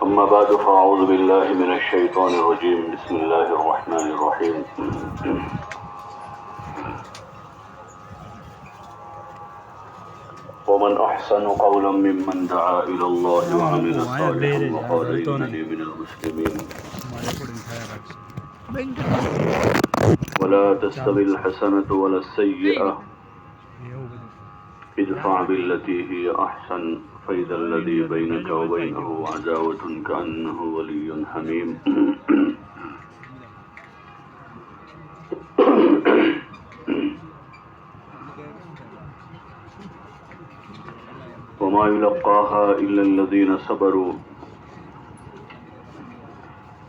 أما بعد فأعوذ بالله من الشيطان الرجيم بسم الله الرحمن الرحيم ومن أحسن قولا ممن دعا إلى الله وعمل صالحا وقال إنني من المسلمين ولا تستوي الحسنة ولا السيئة ادفع بالتي هي أحسن فإذا الذي بينك وبينه عداوة كأنه ولي حميم وما يلقاها إلا الذين صبروا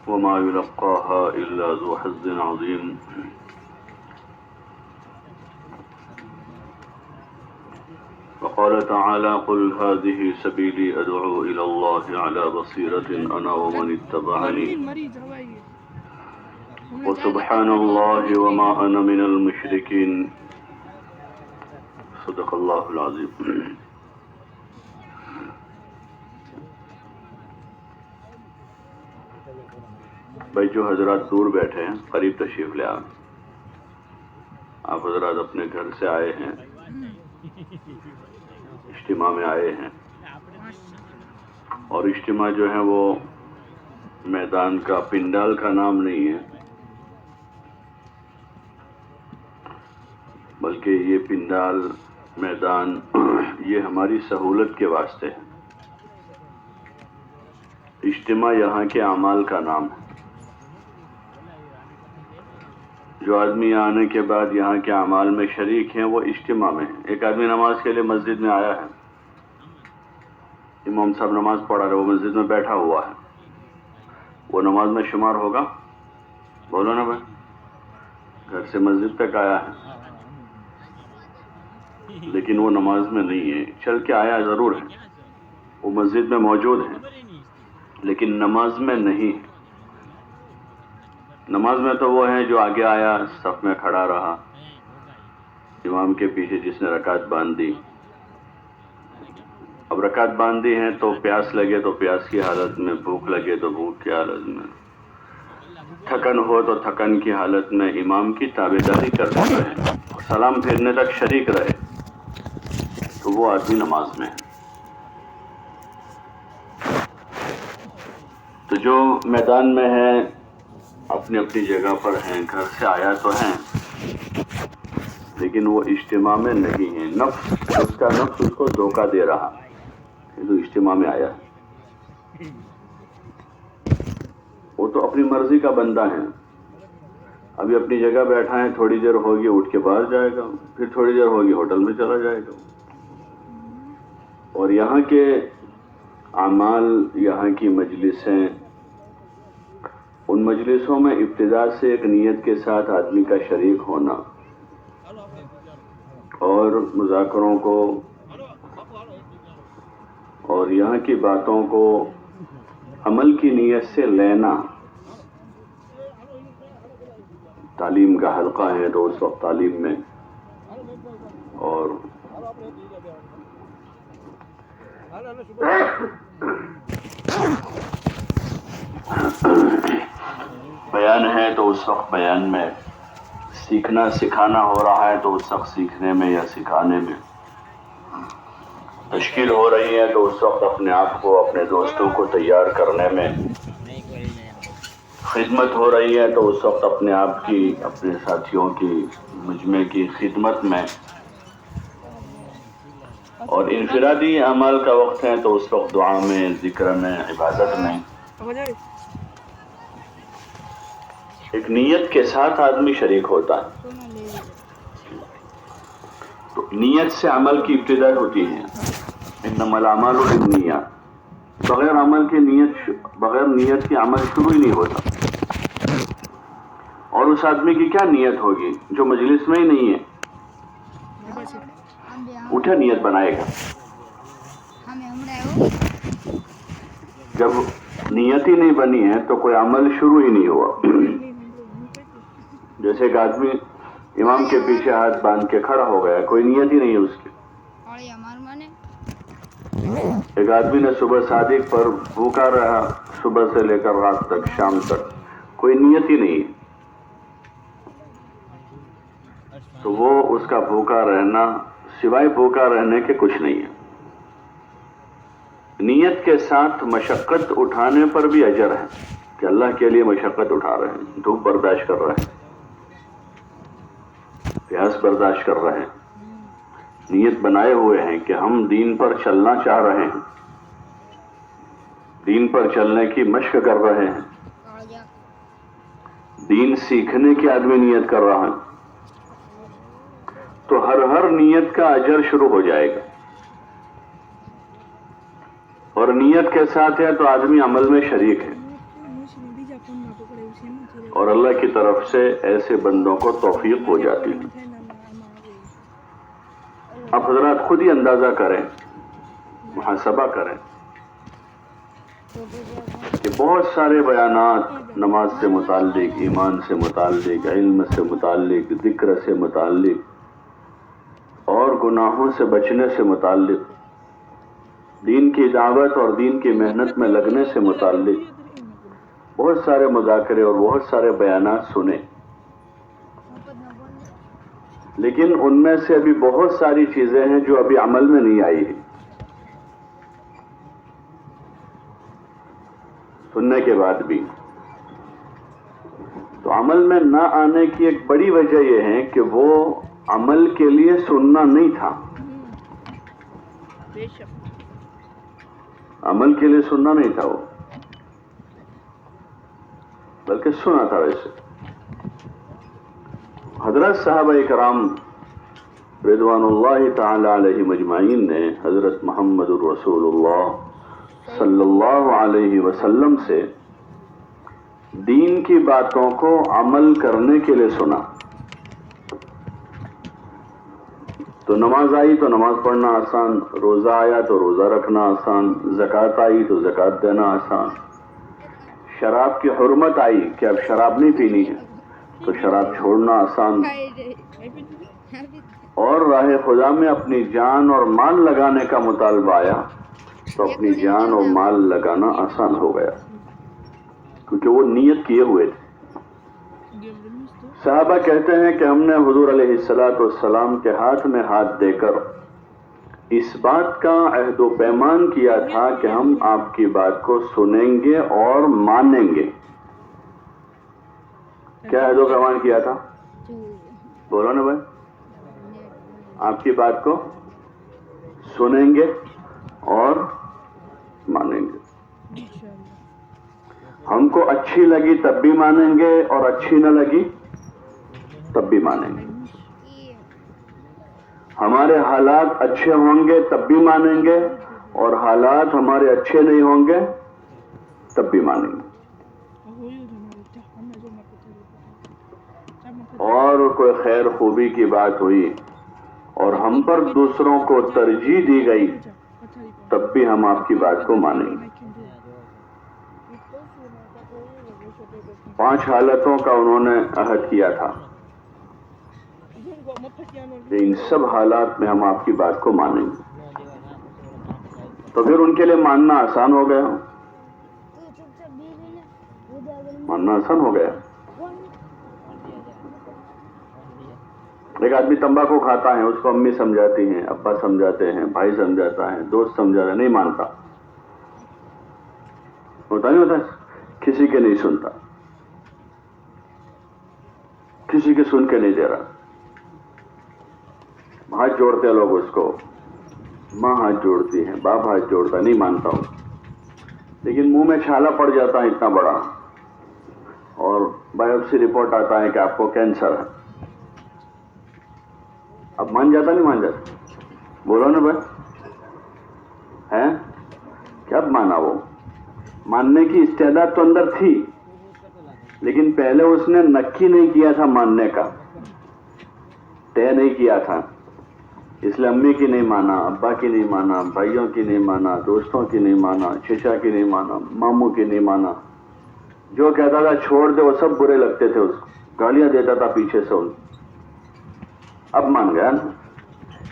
وما يلقاها إلا ذو حظ عظيم وقال تعالى قل هذه سبيلي أدعو إلى الله على بصيرة أنا ومن اتبعني وسبحان الله وما أنا من المشركين صدق الله العظيم. بھائی جو حضرات دور بیٹھے ہیں قریب تشریف لے آئیں. آپ حضرات اپنے گھر سے آئے ہیں، اجتماع میں آئے ہیں، اور اجتماع جو ہے وہ میدان کا پنڈال کا نام نہیں ہے، بلکہ یہ پنڈال میدان یہ ہماری سہولت کے واسطے ہے. اجتماع یہاں کے اعمال کا نام ہے. جو آدمی آنے کے بعد یہاں کے اعمال میں شریک ہیں وہ اجتماع میں ہیں. ایک آدمی نماز کے لیے مسجد میں آیا ہے، امام صاحب نماز پڑھا رہے، وہ مسجد میں بیٹھا ہوا ہے، وہ نماز میں شمار ہوگا؟ بولو نا بھائی. گھر سے مسجد تک آیا ہے لیکن وہ نماز میں نہیں ہے. چل کے آیا ضرور ہے، وہ مسجد میں موجود ہے لیکن نماز میں نہیں ہے. نماز میں تو وہ ہے جو آگے آیا، صف میں کھڑا رہا، امام کے پیچھے جس نے رکعت باندھ دی. اب رکعت باندھی ہیں تو پیاس لگے تو پیاس کی حالت میں، بھوک لگے تو بھوک کی حالت میں، تھکن ہو تو تھکن کی حالت میں امام کی تابعداری کرتے رہے، سلام پھیرنے تک شریک رہے، تو وہ آدمی نماز میں ہے. تو جو میدان میں ہے اپنی اپنی جگہ پر ہیں، گھر سے آیا تو ہیں لیکن وہ اجتماع میں نہیں ہے. نفس، اس کا نفس اس کو دھوکہ دے رہا ہے، تو اجتماع میں آیا ہے. وہ تو اپنی مرضی کا بندہ ہے. ابھی اپنی جگہ بیٹھا ہے، تھوڑی دیر ہوگی اٹھ کے باہر جائے گا، پھر تھوڑی دیر ہوگی ہوٹل میں چلا جائے گا. اور یہاں کے اعمال، یہاں کی مجلسیں، ان مجلسوں میں ابتدا سے ایک نیت کے ساتھ آدمی کا شریک ہونا اور مذاکروں کو اور یہاں کی باتوں کو عمل کی نیت سے لینا. تعلیم کا حلقہ ہے تو اس وقت تعلیم میں، اور بیان ہے تو اس وقت بیان میں، سیکھنا سکھانا ہو رہا ہے تو اس وقت سیکھنے میں یا سکھانے میں، تشکیل ہو رہی ہے تو اس وقت اپنے آپ کو اپنے دوستوں کو تیار کرنے میں، خدمت ہو رہی ہے تو اس وقت اپنے آپ کی، اپنے ساتھیوں کی، مجمع کی خدمت میں، اور انفرادی اعمال کا وقت ہے تو اس وقت دعا میں، ذکر میں، عبادت میں. ایک نیت کے ساتھ آدمی شریک ہوتا ہے. تو نیت سے عمل کی ابتدا ہوتی ہے. انما الاعمال بالنیات. بغیر عمل کے بغیر نیت کے عمل شروع ہی نہیں ہوتا. اور اس آدمی کی کیا نیت ہوگی جو مجلس میں ہی نہیں ہے؟ اٹھے نیت بنائے گا. جب نیت ہی نہیں بنی ہے تو کوئی عمل شروع ہی نہیں ہوا. جیسے ایک آدمی امام کے پیچھے ہاتھ باندھ کے کھڑا ہو گیا، کوئی نیت ہی نہیں ہے اس کی. ایک آدمی نے صبح صادق پر بھوکا رہا صبح سے لے کر رات تک شام تک، کوئی نیت ہی نہیں ہے، تو وہ اس کا بھوکا رہنا سوائے بھوکا رہنے کے کچھ نہیں ہے۔ نیت کے ساتھ مشقت اٹھانے پر بھی اجر ہے کہ اللہ کے لیے مشقت اٹھا رہے ہیں، دھوپ برداشت کر رہے ہیں، پیاس برداشت کر رہے ہیں، نیت بنائے ہوئے ہیں کہ ہم دین پر چلنا چاہ رہے ہیں، دین پر چلنے کی مشق کر رہے ہیں، دین سیکھنے کی آدمی نیت کر رہا ہے، تو ہر نیت کا اجر شروع ہو جائے گا۔ اور نیت کے ساتھ ہے تو آدمی عمل میں شریک ہے، اور اللہ کی طرف سے ایسے بندوں کو توفیق ہو جاتی ہے۔ اب حضرات خود ہی اندازہ کریں، محاسبہ کریں کہ بہت سارے بیانات نماز سے متعلق، ایمان سے متعلق، علم سے متعلق، ذکر سے متعلق اور گناہوں سے بچنے سے متعلق، دین کی دعوت اور دین کی محنت میں لگنے سے متعلق بہت سارے مذاکرے اور بہت سارے بیانات سنے، لیکن ان میں سے ابھی بہت ساری چیزیں ہیں جو ابھی عمل میں نہیں آئی ہیں۔ سننے کے بعد بھی تو عمل میں نہ آنے کی ایک بڑی وجہ یہ ہے کہ وہ عمل کے لیے سننا نہیں تھا، عمل کے لیے سننا نہیں تھا وہ، بلکہ سنا تھا ویسے۔ حضرت صحابہ کرام رضوان اللہ تعالی علیہم اجمعین نے حضرت محمد الرسول اللہ صلی اللہ علیہ وسلم سے دین کی باتوں کو عمل کرنے کے لیے سنا۔ تو نماز آئی تو نماز پڑھنا آسان، روزہ آیا تو روزہ رکھنا آسان، زکوٰۃ آئی تو زکوٰۃ دینا آسان، شراب کی حرمت آئی کہ اب شراب نہیں پینی ہے تو شراب چھوڑنا آسان، اور راہ خدا میں اپنی جان اور مال لگانے کا مطالبہ آیا تو اپنی جان اور مال لگانا آسان ہو گیا، کیونکہ وہ نیت کیے ہوئے تھے۔ صحابہ کہتے ہیں کہ ہم نے حضور علیہ السلام کے ہاتھ میں ہاتھ دے کر اس بات کا عہد و پیمان کیا تھا کہ ہم آپ کی بات کو سنیں گے اور مانیں گے۔ کیا عہد و پیمان کیا تھا؟ بولو نا بھائی، آپ کی بات کو سنیں گے اور مانیں گے، ہم کو اچھی لگی تب بھی مانیں گے اور اچھی نہ لگی تب بھی مانیں گے، ہمارے حالات اچھے ہوں گے تب بھی مانیں گے اور حالات ہمارے اچھے نہیں ہوں گے تب بھی مانیں گے، اور کوئی خیر خوبی کی بات ہوئی اور ہم پر دوسروں کو ترجیح دی گئی تب بھی ہم آپ کی بات کو مانیں گے۔ 5 حالتوں کا انہوں نے عہد کیا تھا کہ ان سب حالات میں ہم آپ کی بات کو مانیں گے، تو پھر ان کے لیے ماننا آسان ہو گیا، ماننا آسان ہو گیا۔ ایک آدمی تمباکو کھاتا ہے، اس کو امی سمجھاتی ہیں، ابا سمجھاتے ہیں، بھائی سمجھاتا ہے، دوست سمجھاتا ہے، نہیں مانتا، ہوتا نہیں ہوتا، کسی کے نہیں سنتا، کسی کے سن کے نہیں دے رہا، ہاتھ جوڑتے لوگ اس کو، ماں ہاتھ جوڑتی ہے، باپ ہاتھ جوڑتا ہے، نہیں مانتا ہوں، لیکن منہ میں چھالا پڑ جاتا ہے اتنا بڑا اور بایوپسی رپورٹ آتا ہے کہ آپ کو کینسر ہے، اب مان جاتا نہیں مان جاتا؟ بولو نا بھائی، ہے کب مانا؟ وہ ماننے کی استعداد تو اندر تھی، لیکن پہلے اس نے نکی نہیں کیا تھا، ماننے کا طے نہیں کیا تھا، اس لیے امی کی نہیں مانا، ابا کی نہیں مانا، بھائیوں کی نہیں مانا، دوستوں کی نہیں مانا، چچا کی نہیں مانا، ماموں کی نہیں مانا، جو کہتا تھا چھوڑ دے وہ سب برے لگتے تھے، اس کو گالیاں دیتا تھا پیچھے سے ان۔ اب مان گیا نا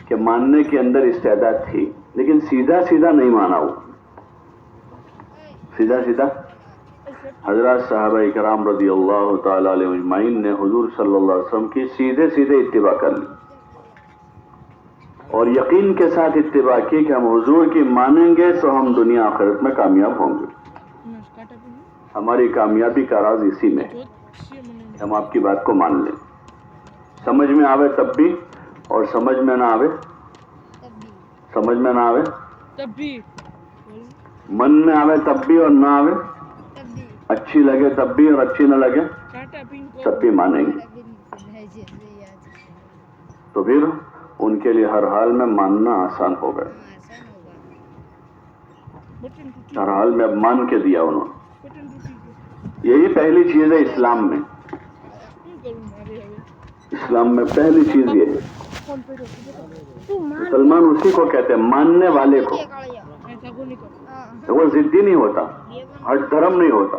کہ ماننے کے اندر استعداد تھی، لیکن سیدھا سیدھا نہیں مانا وہ، سیدھا سیدھا حضرات صحابہ کرام رضی اللہ تعالی علیہ اجمعین نے حضور صلی اللہ علیہ وسلم کی سیدھے سیدھے اتباع کر لی اور یقین کے ساتھ اتباع کی کہ ہم حضور کی مانیں گے تو ہم دنیا آخرت میں کامیاب ہوں گے. ہماری کامیابی کا راز اسی میں ہے کہ ہم آپ کی بات کو مان لیں، سمجھ میں آوے تب بھی اور سمجھ میں نہ آوے، سمجھ میں نہ آوے تب بھی، من میں آوے تب بھی اور نہ آوے، اچھی لگے تب بھی اور اچھی نہ لگے تب بھی مانیں گے. تو پھر ان کے لیے ہر حال میں ماننا آسان ہو گیا، ہر حال میں اب مان کے دیا انہوں نے. یہی پہلی چیز ہے اسلام میں، اسلام میں پہلی چیز یہ ہے. مسلمان اسی کو کہتے ہیں ماننے والے کو، وہ ضدی نہیں ہوتا، ہٹ دھرم نہیں ہوتا.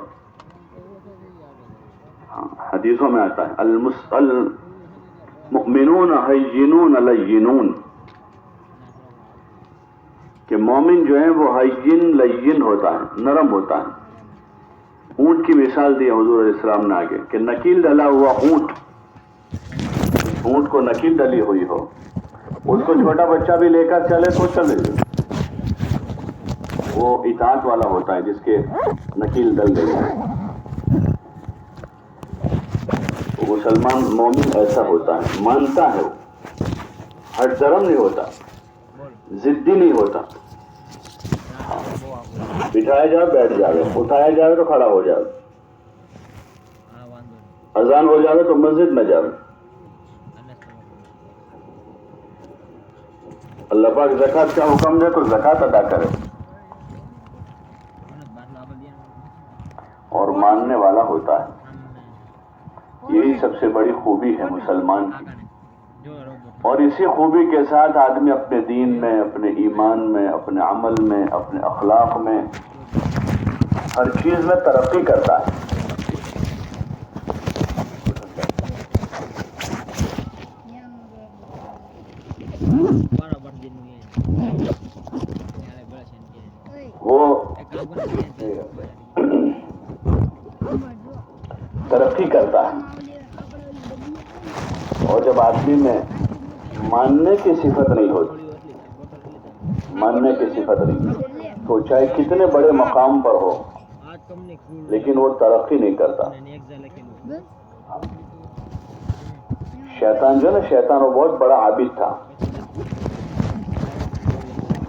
حدیثوں میں آتا ہے المؤمنون حیینون لینون، کہ مومن جو ہے وہ حیین لین ہوتا ہے، نرم ہوتا ہے. اونٹ کی مثال دی حضور علیہ السلام نے آگے کہ نکیل ڈلا ہوا اونٹ، اونٹ کو نکیل ڈلی ہوئی ہو، اس کو چھوٹا بچہ بھی لے کر چلے تو چلے، وہ اطاعت والا ہوتا ہے جس کے نکیل ڈل گئی ہے. مسلمان مومن ایسا ہوتا ہے، مانتا ہے، وہ ہٹ درم نہیں ہوتا، ضدی نہیں ہوتا. بٹھایا جائے بیٹھ جائے، اٹھایا جائے تو کھڑا ہو جائے، اذان ہو جائے تو مسجد میں جائے. اللہ پاک زکوٰۃ کا حکم دے تو زکوٰۃ ادا کرے اور ماننے والا ہوتا ہے. یہی سب سے بڑی خوبی ہے مسلمان کی، اور اسی خوبی کے ساتھ آدمی اپنے دین میں، اپنے ایمان میں، اپنے عمل میں، اپنے اخلاق میں، ہر چیز میں ترقی کرتا ہے. وہ ترقی کرتا ہے. اور جب آدمی میں ماننے کی صفت نہیں ہوتی، ماننے کی صفت نہیں، تو چاہے کتنے بڑے مقام پر ہو لیکن وہ ترقی نہیں کرتا. شیطان جو ہے نا، شیطان وہ بہت بڑا عابد تھا،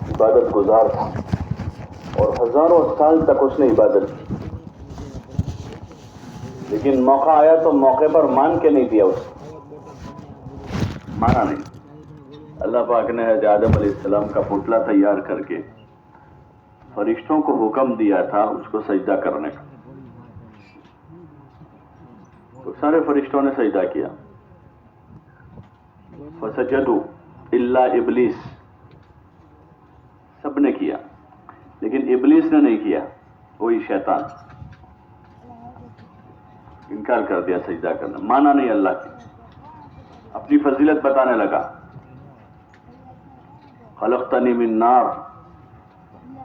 عبادت گزار تھا، اور ہزاروں سال تک اس نے عبادت کی. لیکن موقع آیا تو موقع پر مان کے نہیں دیا، اس مانا نہیں. اللہ پاک نے حضرت آدم علیہ السلام کا پتلا تیار کر کے فرشتوں کو حکم دیا تھا اس کو سجدہ کرنے کا، تو سارے فرشتوں نے سجدہ کیا. فسجدوا الا ابلیس، سب نے کیا لیکن ابلیس نے نہیں کیا، وہی شیطان انکار کر دیا سجدہ کرنا، مانا نہیں اللہ کی، اپنی فضیلت بتانے لگا. خلقتنی من نار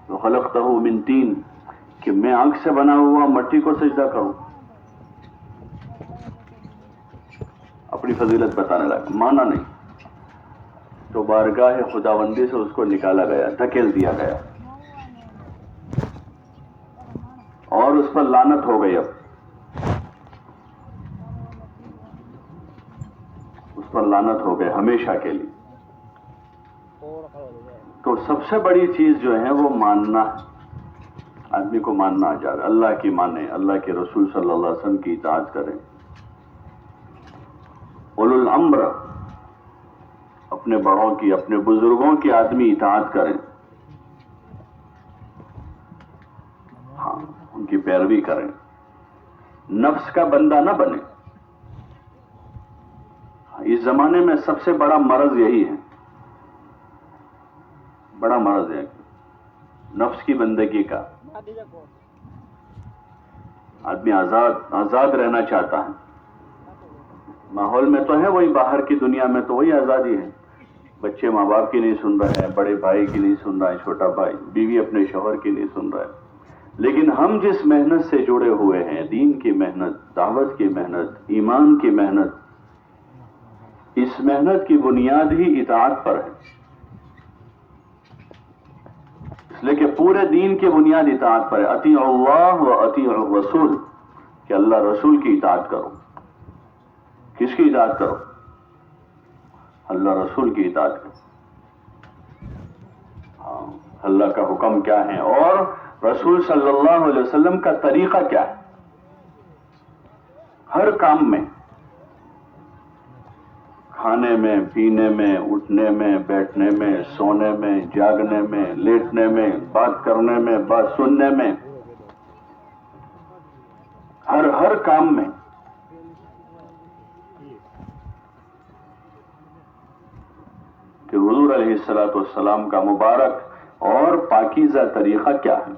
وخلقتہ من طین، کہ میں آگ سے بنا ہوا مٹی کو سجدہ کروں، اپنی فضیلت بتانے لگا، مانا نہیں. تو بارگاہ خداوندی سے اس کو نکالا گیا، دھکیل دیا گیا، اور اس پر لعنت ہو گئی. اب اس پر لعنت ہو گئے ہمیشہ کے لیے. تو سب سے بڑی چیز جو ہے وہ ماننا، آدمی کو ماننا آ جائے، اللہ کی مانے، اللہ کے رسول صلی اللہ علیہ وسلم کی اطاعت کریں. اولو الامر، اپنے بڑوں کی، اپنے بزرگوں کی آدمی اطاعت کریں، ہاں ان کی پیروی کریں، نفس کا بندہ نہ بنے. اس زمانے میں سب سے بڑا مرض یہی ہے، بڑا مرض ہے نفس کی بندگی کا. آدمی آزاد رہنا چاہتا ہے. ماحول میں تو ہے وہی، باہر کی دنیا میں تو وہی آزادی ہے، بچے ماں باپ کی نہیں سن رہے ہیں، بڑے بھائی کی نہیں سن رہا ہے، چھوٹا بھائی، بیوی اپنے شوہر کی نہیں سن رہا ہے۔ لیکن ہم جس محنت سے جڑے ہوئے ہیں، دین کی محنت، دعوت کی محنت، ایمان کی محنت، اس محنت کی بنیاد ہی اطاعت پر ہے، اس لیے کہ پورے دین کی بنیاد اطاعت پر ہے۔ اطیعوا اللہ و اطیعوا الرسول، کہ اللہ رسول کی اطاعت کرو۔ کس کی اطاعت کرو؟ اللہ رسول کی اطاعت کرو۔ ہاں، اللہ کا حکم کیا ہے اور رسول صلی اللہ علیہ وسلم کا طریقہ کیا ہے ہر کام میں، کھانے میں، پینے میں، اٹھنے میں، بیٹھنے میں، سونے میں، جاگنے میں، لیٹنے میں، بات کرنے میں، بات سننے میں، ہر کام میں۔ کہ حضور علیہ السلام کا مبارک اور پاکیزہ طریقہ کیا ہے،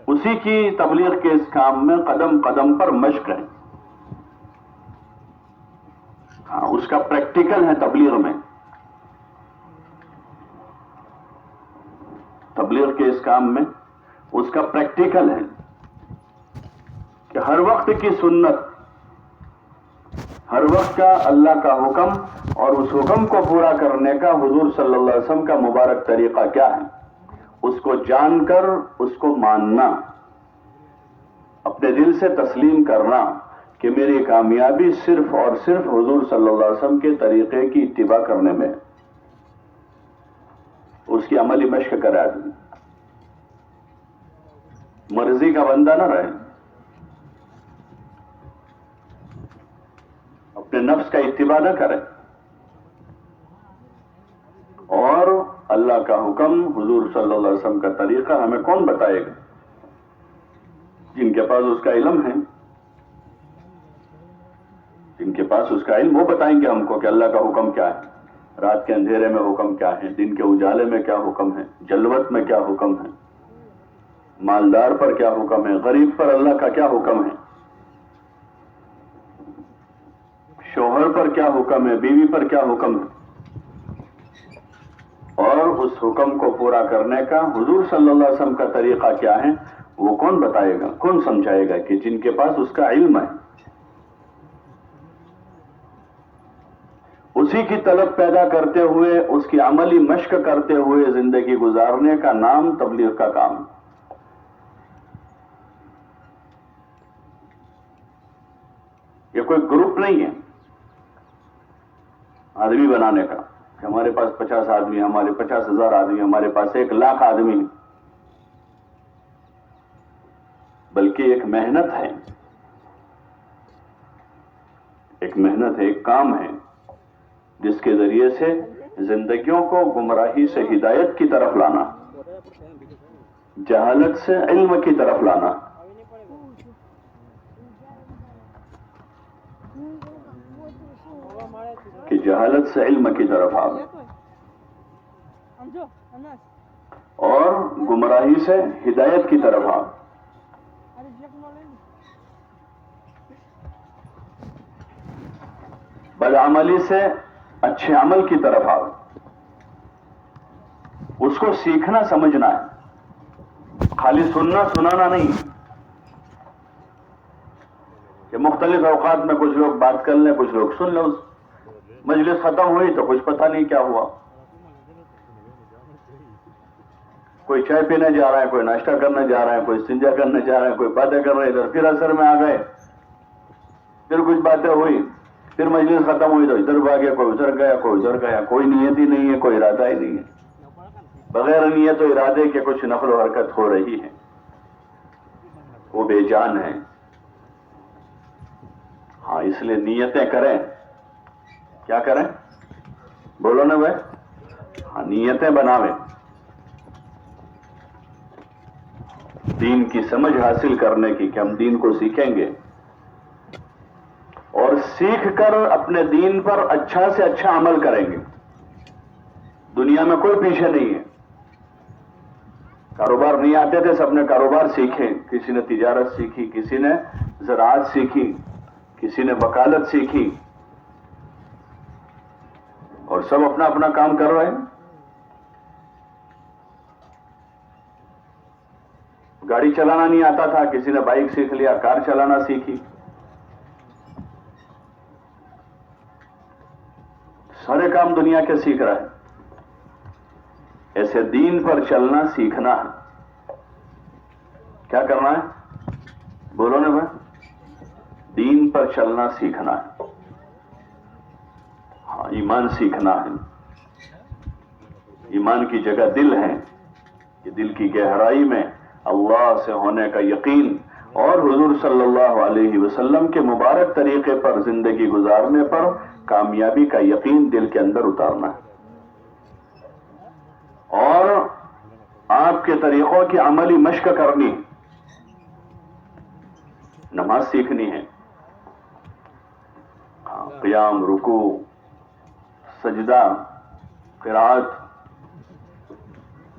اسی کی تبلیغ کے اس کام میں قدم قدم پر مشق ہے۔ ہاں، اس کا پریکٹیکل ہے تبلیغ میں، تبلیغ کے اس کام میں اس کا پریکٹیکل ہے کہ ہر وقت کی سنت، ہر وقت کا اللہ کا حکم اور اس حکم کو پورا کرنے کا حضور صلی اللہ علیہ وسلم کا مبارک طریقہ کیا ہے، اس کو جان کر اس کو ماننا، اپنے دل سے تسلیم کرنا کہ میری کامیابی صرف اور صرف حضور صلی اللہ علیہ وسلم کے طریقے کی اتباع کرنے میں، اس کی عملی مشق کرے آدمی، مرضی کا بندہ نہ رہے، اپنے نفس کا اتباع نہ کرے، اور اللہ کا حکم، حضور صلی اللہ علیہ وسلم کا طریقہ ہمیں کون بتائے گا؟ جن کے پاس اس کا علم ہے، جن کے پاس اس کا علم، وہ بتائیں گے ہم کو کہ اللہ کا حکم کیا ہے، رات کے اندھیرے میں حکم کیا ہے، دن کے اجالے میں کیا حکم ہے، جلوت میں کیا حکم ہے، مالدار پر کیا حکم ہے، غریب پر اللہ کا کیا حکم ہے، شوہر پر کیا حکم ہے، بیوی پر کیا حکم ہے، اور اس حکم کو پورا کرنے کا حضور صلی اللہ علیہ وسلم کا طریقہ کیا ہے، وہ کون بتائے گا، کون سمجھائے گا؟ کہ جن کے پاس اس کا علم ہے، اسی کی طلب پیدا کرتے ہوئے، اس کی عملی مشق کرتے ہوئے زندگی گزارنے کا نام تبلیغ کا کام ہے۔ یہ کوئی گروپ نہیں ہے آدمی بنانے کا کہ ہمارے پاس 50 آدمی، ہمارے 50,000 آدمی، ہمارے پاس 1,00,000 آدمی، بلکہ ایک محنت ہے، ایک محنت ہے، ایک کام ہے جس کے ذریعے سے زندگیوں کو گمراہی سے ہدایت کی طرف لانا، جہالت سے علم کی طرف لانا۔ کہ جہالت سے علم کی طرف آنا اور گمراہی سے ہدایت کی طرف آنا۔ بدعملی سے اچھے عمل کی طرف آؤ، اس کو سیکھنا سمجھنا ہے، خالی سننا سنانا نہیں کہ مختلف اوقات میں کچھ لوگ بات کر لیں، کچھ لوگ سن لیں، مجلس ختم ہوئی تو کچھ پتہ نہیں کیا ہوا، کوئی چائے پینے جا رہا ہے، کوئی ناشتہ کرنے جا رہا ہے، کوئی استنجا کرنے جا رہا ہے، کوئی باتیں کر رہے ہیں ادھر، پھر اثر میں آ گئے، پھر کچھ باتیں ہوئی، پھر مجلس ختم ہوئی تو ادھر بھاگے، کوئی ادھر گیا، کوئی ادھر گیا، کوئی نیت ہی نہیں ہے، کوئی ارادہ ہی نہیں ہے، بغیر نیت و ارادے کے کچھ نقل و حرکت ہو رہی ہے، وہ بے جان ہے۔ ہاں، اس لیے نیتیں کریں، کیا کریں؟ بولو نا بھائی، ہاں، نیتیں بناویں، دین کی سمجھ حاصل کرنے کی، کہ ہم دین کو سیکھیں گے اور سیکھ کر اپنے دین پر اچھا سے اچھا عمل کریں گے۔ دنیا میں کوئی پیچھے نہیں ہے، کاروبار نہیں آتے تھے، سب نے کاروبار سیکھے، کسی نے تجارت سیکھی، کسی نے زراعت سیکھی، کسی نے وکالت سیکھی، اور سب اپنا اپنا کام کر رہے ہیں. گاڑی چلانا نہیں آتا تھا، کسی نے بائک سیکھ لیا، کار چلانا سیکھی. سارے کام دنیا کے سیکھ رہا ہے. ایسے دین پر چلنا سیکھنا ہے. کیا کرنا ہے؟ بولو نا بھائی. دین پر چلنا سیکھنا ہے. ہاں، ایمان سیکھنا ہے. ایمان کی جگہ دل ہے کہ دل کی گہرائی میں اللہ سے ہونے کا یقین اور حضور صلی اللہ علیہ وسلم کے مبارک طریقے پر زندگی گزارنے پر کامیابی کا یقین دل کے اندر اتارنا ہے. اور آپ کے طریقوں کی عملی مشق کرنی. نماز سیکھنی ہے. قیام، رکوع، سجدہ، قرات،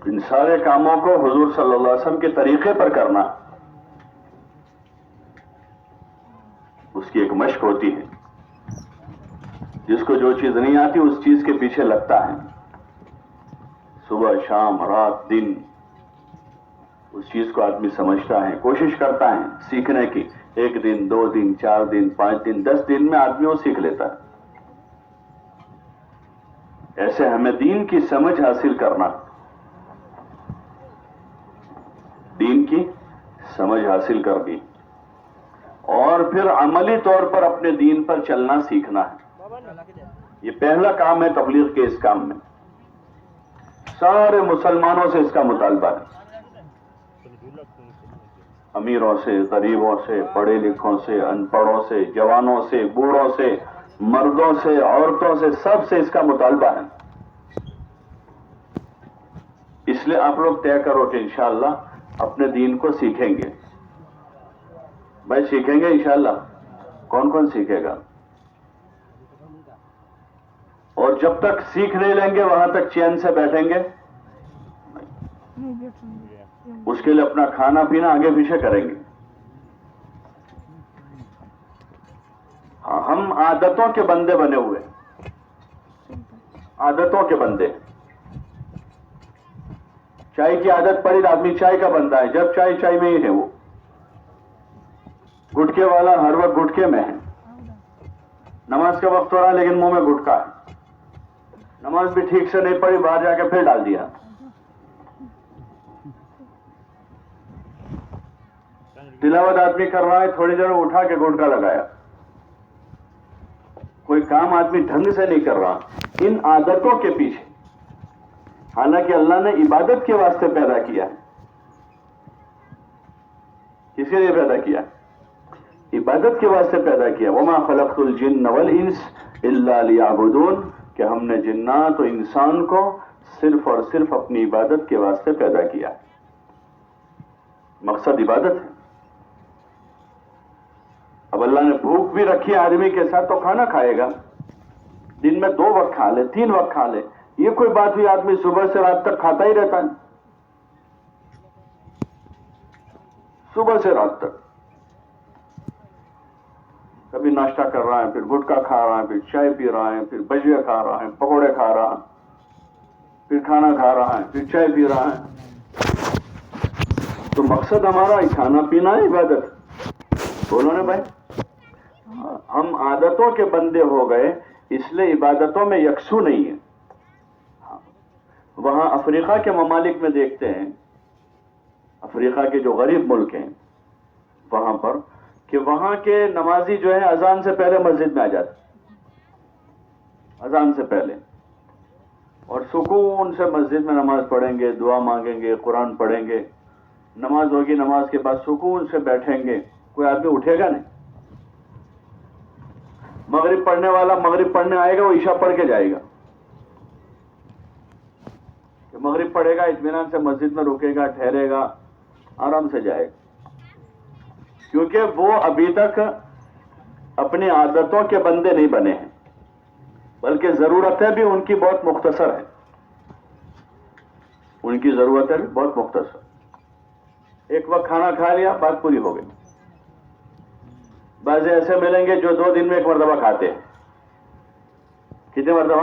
ان سارے کاموں کو حضور صلی اللہ علیہ وسلم کے طریقے پر کرنا. اس کی ایک مشق ہوتی ہے. جس کو جو چیز نہیں آتی اس چیز کے پیچھے لگتا ہے. صبح، شام، رات، دن اس چیز کو آدمی سمجھتا ہے، کوشش کرتا ہے سیکھنے کی. 1 دن، 2 دن، 4 دن، 5 دن، 10 دن میں آدمی وہ سیکھ لیتا ہے. ایسے ہمیں دین کی سمجھ حاصل کرنا، دین کی سمجھ حاصل کرنی، اور پھر عملی طور پر اپنے دین پر چلنا سیکھنا ہے. یہ پہلا کام ہے تبلیغ کے. اس کام میں سارے مسلمانوں سے اس کا مطالبہ ہے. امیروں سے، غریبوں سے، پڑھے لکھوں سے، ان پڑھوں سے، جوانوں سے، بوڑھوں سے، مردوں سے، عورتوں سے، سب سے اس کا مطالبہ ہے. اس لیے آپ لوگ طے کرو کہ انشاءاللہ اپنے دین کو سیکھیں گے. بھائی سیکھیں گے انشاءاللہ. کون کون سیکھے گا؟ اور جب تک سیکھ نہیں لیں گے وہاں تک چین سے بیٹھیں گے؟ اس کے لیے اپنا کھانا پینا آگے پیچھے کریں گے. ہاں، ہم عادتوں کے بندے بنے ہوئے. عادتوں کے بندے. چائے کی عادت پڑی، آدمی چائے کا بندہ ہے. جب چائے میں ہی ہے. وہ گٹکے والا ہر وقت گٹکے میں ہے. نماز کا وقت ہو رہا ہے لیکن منہ میں گٹکا ہے. نماز بھی ٹھیک سے نہیں پڑھی، باہر جا کے پھر ڈال دیا. تلاوت آدمی کر رہا ہے، تھوڑی دیر اٹھا کے گٹکا لگایا. کوئی کام آدمی ڈھنگ سے نہیں کر رہا. ان عادتوں کے پیچھے، حالانکہ اللہ نے عبادت کے واسطے پیدا کیا ہے. کس کے لیے پیدا کیا؟ عبادت کے واسطے پیدا کیا. وما خلقت الجن والانس الا لیعبدون، کہ ہم نے جنات و انسان کو صرف اور صرف اپنی عبادت کے واسطے پیدا کیا. مقصد عبادت ہے. اب اللہ نے بھوک بھی رکھی آدمی کے ساتھ تو کھانا کھائے گا. دن میں 2 وقت کھا لے، 3 وقت کھا لے. یہ کوئی بات ہوئی؟ آدمی صبح سے رات تک کھاتا ہی رہتا ہے. صبح سے رات تک کبھی ناشتہ کر رہا ہے، پھر گٹکا کھا رہا ہے، پھر چائے پی رہا ہے، پھر بجیے کھا رہا ہے، پکوڑے کھا رہا ہے، پھر کھانا کھا رہا ہے، پھر چائے پی رہا ہے. تو مقصد ہمارا کھانا پینا ہے، عبادت. بولو نا بھائی. ہم عادتوں کے بندے ہو گئے، اس لیے عبادتوں میں یکسو نہیں ہے. وہاں افریقہ کے ممالک میں دیکھتے ہیں، افریقہ کے جو غریب ملک ہیں وہاں پر، کہ وہاں کے نمازی جو ہے اذان سے پہلے مسجد میں آ جاتے. اذان سے پہلے، اور سکون سے مسجد میں نماز پڑھیں گے، دعا مانگیں گے، قرآن پڑھیں گے. نماز ہوگی، نماز کے بعد سکون سے بیٹھیں گے. کوئی آدمی اٹھے گا نہیں. مغرب پڑھنے والا مغرب پڑھنے آئے گا، وہ عشاء پڑھ کے جائے گا. کہ مغرب پڑھے گا، اطمینان سے مسجد میں رکے گا، ٹھہرے گا، آرام سے جائے گا. کیونکہ وہ ابھی تک اپنی عادتوں کے بندے نہیں بنے ہیں، بلکہ ضرورتیں بھی ان کی بہت مختصر ہیں. ان کی ضرورتیں بھی بہت مختصر. ایک وقت کھانا کھا لیا، بات پوری ہو گئی. بعض ایسے ملیں گے جو 2 دن میں 1 مرتبہ کھاتے ہیں. کتنے مرتبہ؟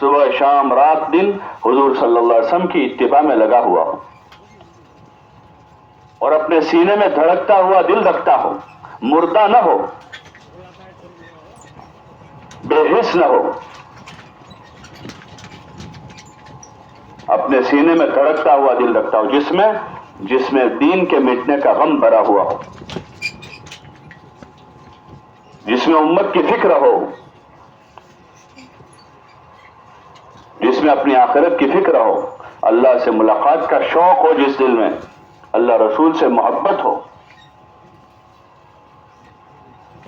صبح شام رات دن حضور صلی اللہ علیہ وسلم کی اتباع میں لگا ہوا ہو اور اپنے سینے میں دھڑکتا ہوا دل رکھتا ہو، مردہ نہ ہو، بے حس نہ ہو، اپنے سینے میں دھڑکتا ہوا دل رکھتا ہو، جس میں دین کے مٹنے کا غم بھرا ہوا ہو، جس میں امت کی فکر ہو، جس میں اپنی آخرت کی فکر ہو، اللہ سے ملاقات کا شوق ہو، جس دل میں اللہ رسول سے محبت ہو.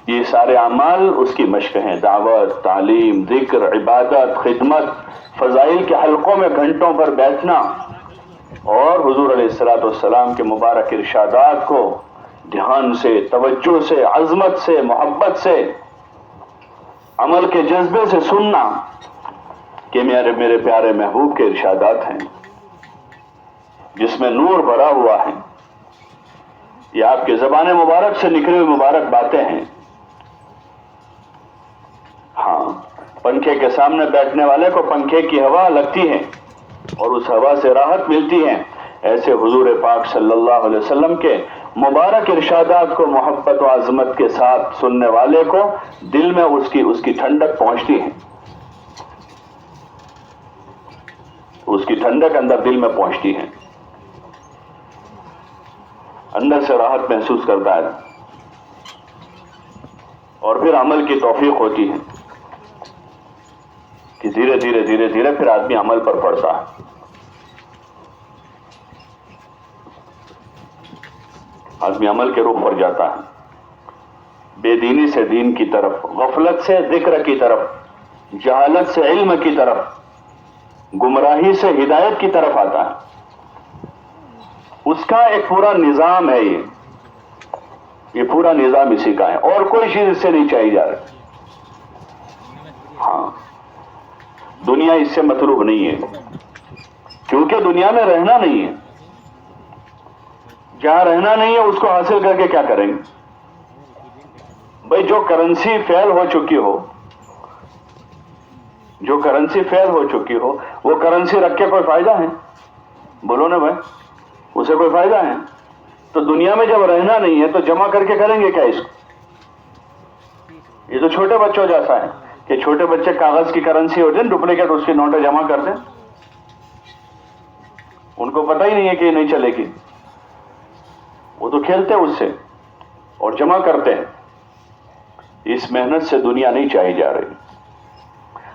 یہ سارے اعمال اس کی مشق ہیں، دعوت، تعلیم، ذکر، عبادت، خدمت، فضائل کے حلقوں میں گھنٹوں پر بیٹھنا اور حضور علیہ الصلوۃ والسلام کے مبارک ارشادات کو دھیان سے، توجہ سے، عظمت سے، محبت سے، عمل کے جذبے سے سننا کہ میرے پیارے محبوب کے ارشادات ہیں جس میں نور بھرا ہوا ہے، یہ آپ کے زبان مبارک سے نکلی ہوئی مبارک باتیں ہیں. ہاں، پنکھے کے سامنے بیٹھنے والے کو پنکھے کی ہوا لگتی ہے اور اس ہوا سے راحت ملتی ہے، ایسے حضور پاک صلی اللہ علیہ وسلم کے مبارک ارشادات کو محبت و عظمت کے ساتھ سننے والے کو دل میں اس کی ٹھنڈک پہنچتی ہے، اس کی ٹھنڈک اندر دل میں پہنچتی ہے، اندر سے راحت محسوس کرتا ہے اور پھر عمل کی توفیق ہوتی ہے کہ دھیرے دھیرے پھر آدمی عمل پر پڑتا ہے. آدمی عمل کے رخ پر جاتا ہے، بے دینی سے دین کی طرف، غفلت سے ذکر کی طرف، جہالت سے علم کی طرف، گمراہی سے ہدایت کی طرف آتا ہے. اس کا ایک پورا نظام ہے، یہ پورا نظام اسی کا ہے، اور کوئی چیز اس سے نہیں چاہی جا رہی. ہاں، دنیا اس سے مطلوب نہیں ہے کیونکہ دنیا میں رہنا نہیں ہے. جہاں رہنا نہیں ہے اس کو حاصل کر کے کیا کریں گے بھائی؟ جو کرنسی فیل ہو چکی ہو، جو کرنسی فیل ہو چکی ہو، وہ کرنسی رکھ کے کوئی فائدہ ہے؟ بولو نا بھائی، اسے کوئی فائدہ ہے؟ تو دنیا میں جب رہنا نہیں ہے تو جمع کر کے کریں گے کیا اس کو؟ یہ تو چھوٹے بچوں جیسا ہے کہ چھوٹے بچے کاغذ کی کرنسی ہوتے ہیں، ڈپلیکیٹ اس کی نوٹیں جمع کرتے ہیں، ان کو پتہ ہی نہیں ہے کہ یہ نہیں چلے گی، وہ تو کھیلتے ہیں اس سے اور جمع کرتے ہیں. اس محنت سے دنیا نہیں چاہی جا رہی.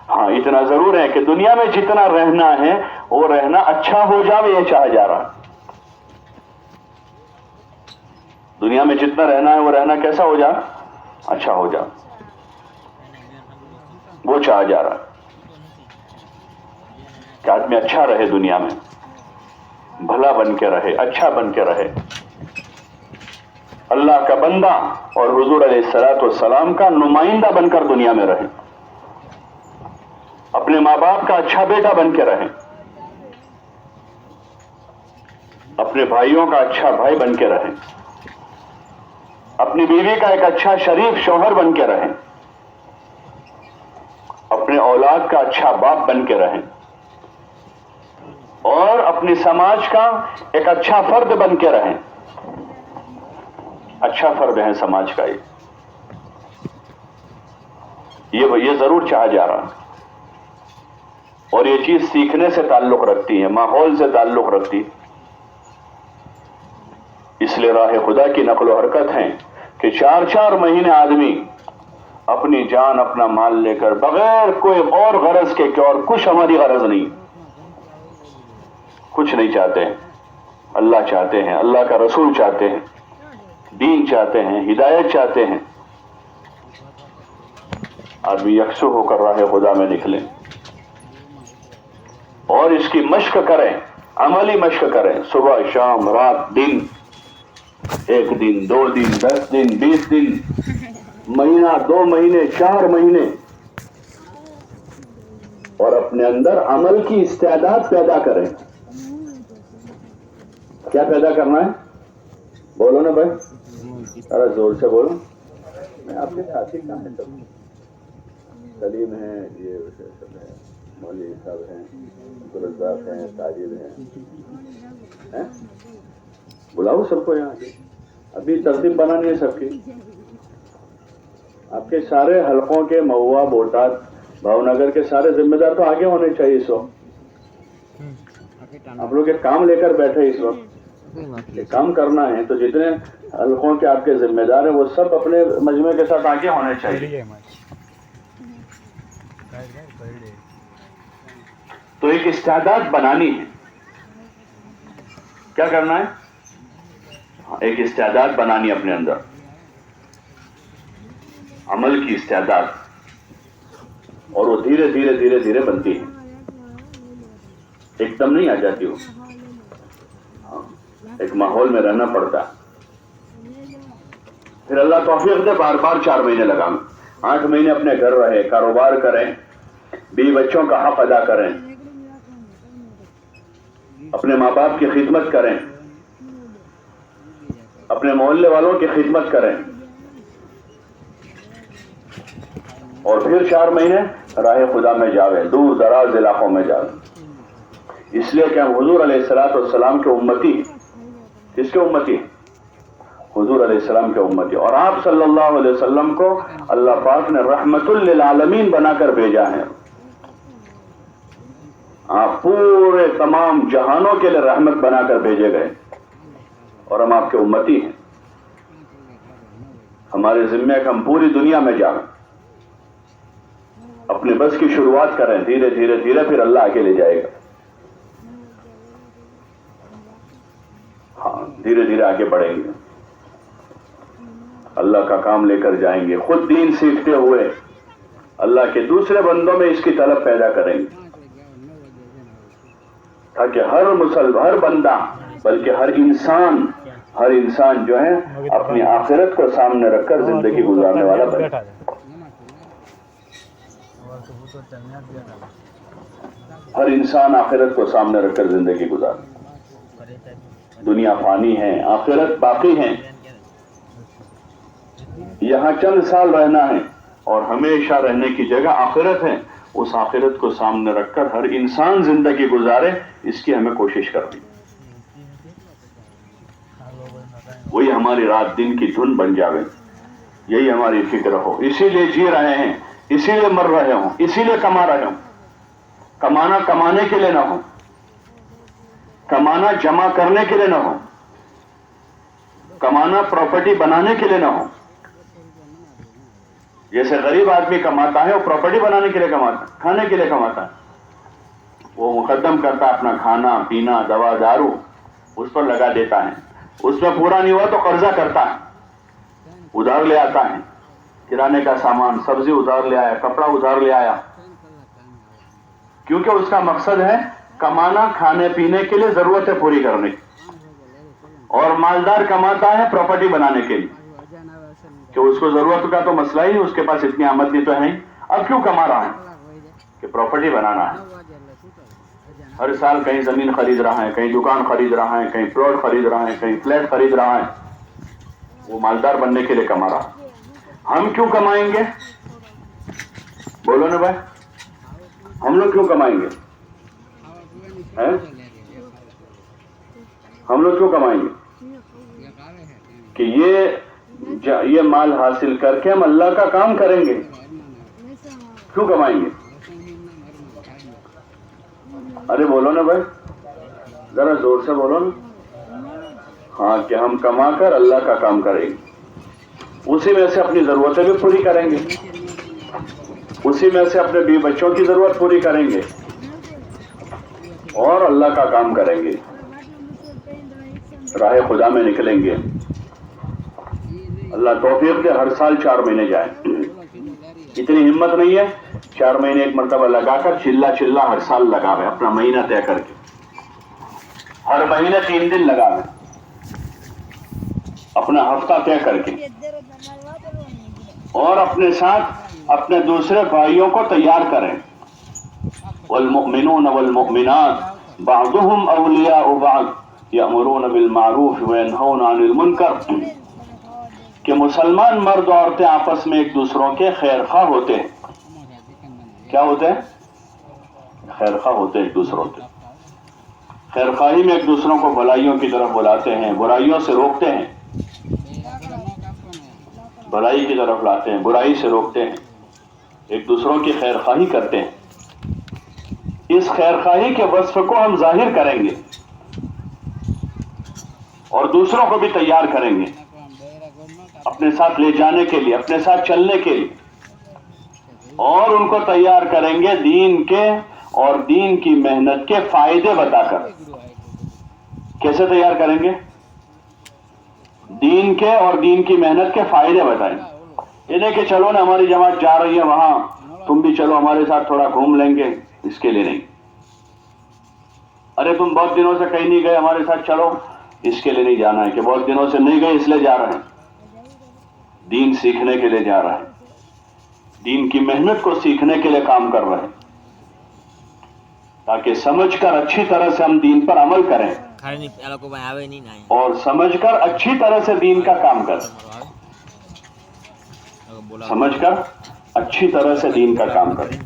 ہاں، اتنا ضرور ہے کہ دنیا میں جتنا رہنا ہے وہ رہنا اچھا ہو جائے، یہ چاہا جا رہا. دنیا میں جتنا رہنا ہے وہ رہنا کیسا ہو جائے؟ اچھا ہو جائے، وہ چاہا جا رہا کہ آدمی اچھا رہے، دنیا میں بھلا بن کے رہے، اچھا بن کے رہے، اللہ کا بندہ اور حضور علیہ الصلوۃ والسلام کا نمائندہ بن کر دنیا میں رہے، اپنے ماں باپ کا اچھا بیٹا بن کے رہے، اپنے بھائیوں کا اچھا بھائی بن کے رہے، اپنی بیوی کا ایک اچھا شریف شوہر بن کے رہیں، اپنے اولاد کا اچھا باپ بن کے رہیں، اور اپنی سماج کا ایک اچھا فرد بن کے رہیں. اچھا فرد ہے سماج کا، یہ ضرور چاہا جا رہا. اور یہ چیز سیکھنے سے تعلق رکھتی ہے، ماحول سے تعلق رکھتی. اس لیے راہ خدا کی نقل و حرکت ہے کہ 4 مہینے آدمی اپنی جان، اپنا مال لے کر بغیر کوئی اور غرض کے کہ اور کچھ ہماری غرض نہیں، کچھ نہیں چاہتے ہیں، اللہ چاہتے ہیں، اللہ کا رسول چاہتے ہیں، دین چاہتے ہیں، ہدایت چاہتے ہیں. آدمی یکسو ہو کر راہ خدا میں نکلیں اور اس کی مشق کریں، عملی مشق کریں، صبح شام رات دن، 1 دن 2 دن 10 دن 20 دن، مہینہ 2 مہینے 4 مہینے، اور اپنے اندر عمل کی استعداد پیدا کریں. کیا پیدا کرنا ہے؟ بولو نا بھائی، ذرا زور سے بولو. میں آپ کے ساتھی کہاں ہے؟ سب سلیم ہے، یہ سب ہے. مولوی صاحب ہیں, عبدالرزاق ہیں, تاجر ہیں, بلاؤ سب کو یہاں کے. ابھی ترتیب بنانی ہے سب کی. آپ کے سارے حلقوں کے مہوا, بوٹاد, بھاؤنگر کے سارے ذمہ دار تو آگے ہونے چاہیے اس وقت. آپ لوگ ایک کام لے کر بیٹھے اس وقت, ایک کام کرنا ہے, تو جتنے حلقوں کے آپ کے ذمہ دار ہیں وہ سب اپنے مجموعے کے ساتھ آگے ہونے چاہیے. تو ایک استعداد بنانی ہے. کیا کرنا ہے؟ ایک استعداد بنانی اپنے اندر, عمل کی استعداد, اور وہ دھیرے دھیرے دھیرے دھیرے بنتی ہے, ایک دم نہیں آ جاتی وہ. ایک ماحول میں رہنا پڑتا ہے. پھر اللہ توفیق دے, بار بار 4 مہینے لگا, 8 مہینے اپنے گھر رہے, کاروبار کریں, بیوی بچوں کا حق ادا کریں, اپنے ماں باپ کی خدمت کریں, اپنے محلے والوں کی خدمت کریں, اور پھر 4 مہینے راہ خدا میں جاویں, دور دراز علاقوں میں جاویں. اس لیے کہ ہم حضور علیہ الصلوۃ والسلام کے امتی ہیں. کس کے امتی ہیں؟ حضور علیہ السلام کے امتی. اور آپ صلی اللہ علیہ وسلم کو اللہ پاک نے رحمت للعالمین بنا کر بھیجا ہے. آپ پورے تمام جہانوں کے لیے رحمت بنا کر بھیجے گئے, اور ہم آپ کے امتی ہیں. ہمارے ذمہ ہے کہ ہم پوری دنیا میں جائیں, اپنے بس کی شروعات کریں, دھیرے دھیرے دھیرے پھر اللہ آگے لے جائے گا. ہاں, دھیرے دھیرے آگے بڑھیں گے, اللہ کا کام لے کر جائیں گے, خود دین سیکھتے ہوئے اللہ کے دوسرے بندوں میں اس کی طلب پیدا کریں گے, تاکہ ہر بندہ, بلکہ ہر انسان جو ہے اپنی آخرت کو سامنے رکھ کر زندگی گزارنے والا بنے. ہر انسان آخرت کو سامنے رکھ کر زندگی گزارے. دنیا فانی ہے, آخرت باقی ہے. یہاں چند سال رہنا ہے, اور ہمیشہ رہنے کی جگہ آخرت ہے. اس آخرت کو سامنے رکھ کر ہر انسان زندگی گزارے, اس کی ہمیں کوشش کرنی. وہی ہماری رات دن کی دھن بن جاوے, یہی ہماری فکر ہو. اسی لیے جی رہے ہیں, اسی لیے مر رہے ہوں, اسی لیے کما رہے ہوں. کمانا کمانے کے لیے نہ ہو, کمانا جمع کرنے کے لیے نہ ہو, کمانا پراپرٹی بنانے کے لیے نہ ہو. جیسے غریب آدمی کماتا ہے وہ پراپرٹی بنانے کے لیے کماتا ہے, کھانے کے لیے کماتا ہے. وہ مقدم کرتا ہے اپنا کھانا پینا, دوا دارو اس پر لگا دیتا ہے. اس میں پورا نہیں ہوا تو قرضہ کرتا ہے, ادھار لے آتا ہے, کرانے کا سامان, سبزی ادھار لے آیا, کپڑا ادھار لے آیا, کیونکہ اس کا مقصد ہے کمانا کھانے پینے کے لیے, ضرورتیں پوری کرنے کی. اور مالدار کماتا ہے پراپرٹی بنانے کے لیے, کہ اس کو ضرورت کا تو مسئلہ ہی نہیں, اس کے پاس اتنی آمدنی تو ہے نہیں. اب کیوں کما رہا ہے؟ کہ پراپرٹی بنانا ہے. ہر سال کہیں زمین خرید رہا ہے, کہیں دکان خرید رہا ہے, کہیں پلاٹ خرید رہا ہے, کہیں فلیٹ خرید رہا ہے. وہ مالدار بننے کے لیے کما رہا ہے. ہم کیوں کمائیں گے؟ بولو نا بھائی, ہم لوگ کیوں کمائیں گے؟ ہم لوگ کیوں کمائیں گے؟ کہ یہ مال حاصل کر کے ہم اللہ کا کام کریں گے. کیوں کمائیں گے؟ ارے بولو نا بھائی, ذرا زور سے بولو نا. ہاں, کہ ہم کما کر اللہ کا کام کریں گے, اسی میں سے اپنی ضرورتیں بھی پوری کریں گے, اسی میں سے اپنے بیوی بچوں کی ضرورت پوری کریں گے, اور اللہ کا کام کریں گے, راہ خدا میں نکلیں گے. اللہ توفیق دے ہر سال 4 مہینے جائیں. اتنی ہمت نہیں ہے 4 مہینے ایک مرتبہ لگا کر چلا ہر سال لگاوے, اپنا مہینہ طے کر کے ہر مہینے 3 دن لگاوے, اپنا ہفتہ طے کر کے, اور اپنے ساتھ اپنے دوسرے بھائیوں کو تیار کریں. والمؤمنون والمؤمنات بعضهم اولیاء بعض یأمرون بالمعروف وینہون عن المنکر, کہ مسلمان مرد و عورتیں آپس میں ایک دوسروں کے خیر خواہ ہوتے ہیں. کیا ہوتے ہیں؟ خیر خواہ ہوتے ہیں ایک دوسروں کے. خیر خواہی میں ایک دوسروں کو بھلائیوں کی طرف بلاتے ہیں, برائیوں سے روکتے ہیں, بھلائی کی طرف لاتے ہیں, برائی سے روکتے ہیں, ایک دوسروں کی خیر خواہی کرتے ہیں. اس خیر خواہی کے وصف کو ہم ظاہر کریں گے اور دوسروں کو بھی تیار کریں گے اپنے ساتھ لے جانے کے لیے, اپنے ساتھ چلنے کے لیے, اور ان کو تیار کریں گے دین کے اور دین کی محنت کے فائدے بتا کر. کیسے تیار کریں گے؟ دین کے اور دین کی محنت کے فائدے بتائیں. یہ نہیں کہ چلو نا ہماری جماعت جا رہی ہے وہاں, تم بھی چلو ہمارے ساتھ تھوڑا گھوم لیں گے, اس کے لیے نہیں. ارے تم بہت دنوں سے کہیں نہیں گئے, ہمارے ساتھ چلو, اس کے لیے نہیں جانا ہے کہ بہت دنوں سے نہیں گئے اس لیے جا رہے ہیں. دین سیکھنے کے لیے جا رہے ہیں, دین کی محنت کو سیکھنے کے لیے کام کر رہے ہیں, تاکہ سمجھ کر اچھی طرح سے ہم دین پر عمل کریں اور سمجھ کر اچھی طرح سے دین کا کام کریں. سمجھ کر اچھی طرح سے دین کا کام کریں.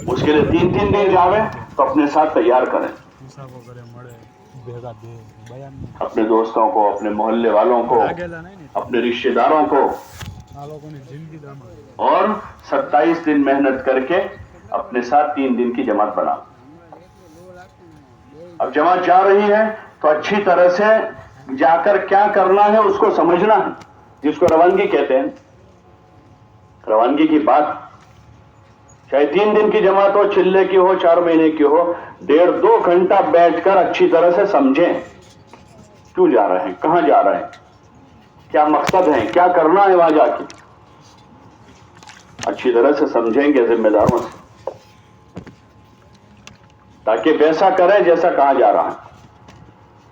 اس کے لیے 3 دن جاوے تو اپنے ساتھ تیار کریں, اپنے دوستوں کو, اپنے محلے والوں کو, اپنے رشتہ داروں کو, اور 27 دن محنت کر کے اپنے ساتھ 3 دن کی جماعت بنا. اب جماعت جا رہی ہے تو اچھی طرح سے جا کر کیا کرنا ہے اس کو سمجھنا ہے, جس کو روانگی کہتے ہیں. روانگی کی بات چاہے 3 دن کی جماعت ہو, چلے کی ہو, 4 مہینے کی ہو, 1.5-2 گھنٹہ بیٹھ کر اچھی طرح سے سمجھیں کیوں جا رہے ہیں, کہاں جا رہے ہیں, کیا مقصد ہے, کیا کرنا ہے وہاں جا کے. اچھی طرح سے سمجھیں گے ذمہ داروں سے, تاکہ ویسا کریں جیسا کہا جا رہا ہے,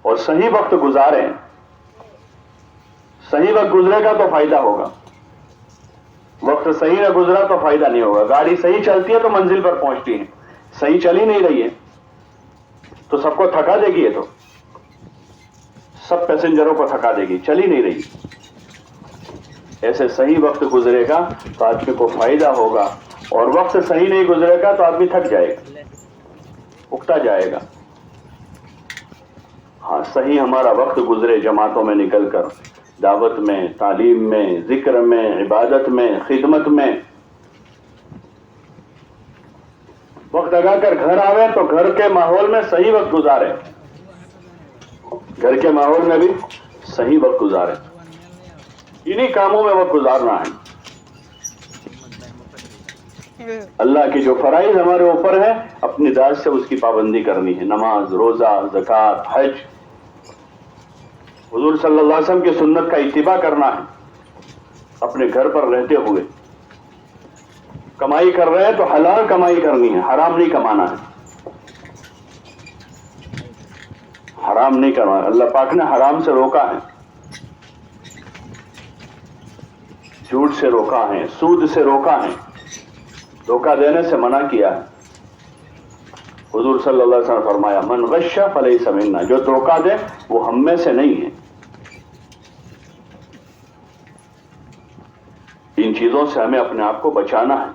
اور صحیح وقت گزاریں. صحیح وقت گزرے گا تو فائدہ ہوگا, وقت صحیح نہ گزرا تو فائدہ نہیں ہوگا. گاڑی صحیح چلتی ہے تو منزل پر پہنچتی ہے, صحیح چلی نہیں رہی ہے تو سب کو تھکا دے گی, یہ تو سب پیسنجروں کو تھکا دے گی, چلی نہیں رہی. ایسے صحیح وقت گزرے گا تو آدمی کو فائدہ ہوگا, اور وقت صحیح نہیں گزرے گا تو آدمی تھک جائے گا, اکتا جائے گا. ہاں صحیح ہمارا وقت گزرے جماعتوں میں نکل کر, دعوت میں, تعلیم میں, ذکر میں, عبادت میں, خدمت میں. وقت لگا کر گھر آوے تو گھر کے ماحول میں صحیح وقت گزارے, گھر کے ماحول میں بھی صحیح وقت گزارے. انہی کاموں میں وقت گزارنا ہے. اللہ کی جو فرائض ہمارے اوپر ہے اپنی ذات سے اس کی پابندی کرنی ہے. نماز, روزہ, زکوٰۃ, حج, حضور صلی اللہ علیہ وسلم کی سنت کا اتباع کرنا ہے. اپنے گھر پر رہتے ہوئے کمائی کر رہے ہیں تو حلال کمائی کرنی ہے, حرام نہیں کمانا ہے. حرام نہیں کرنا, اللہ پاک نے حرام سے روکا ہے, جھوٹ سے روکا ہے, سود سے روکا ہے, دھوکہ دینے سے منع کیا ہے. حضور صلی اللہ علیہ وسلم نے فرمایا من غش فلیس منا, جو دھوکہ دے وہ ہم میں سے نہیں ہے. ان چیزوں سے ہمیں اپنے آپ کو بچانا ہے,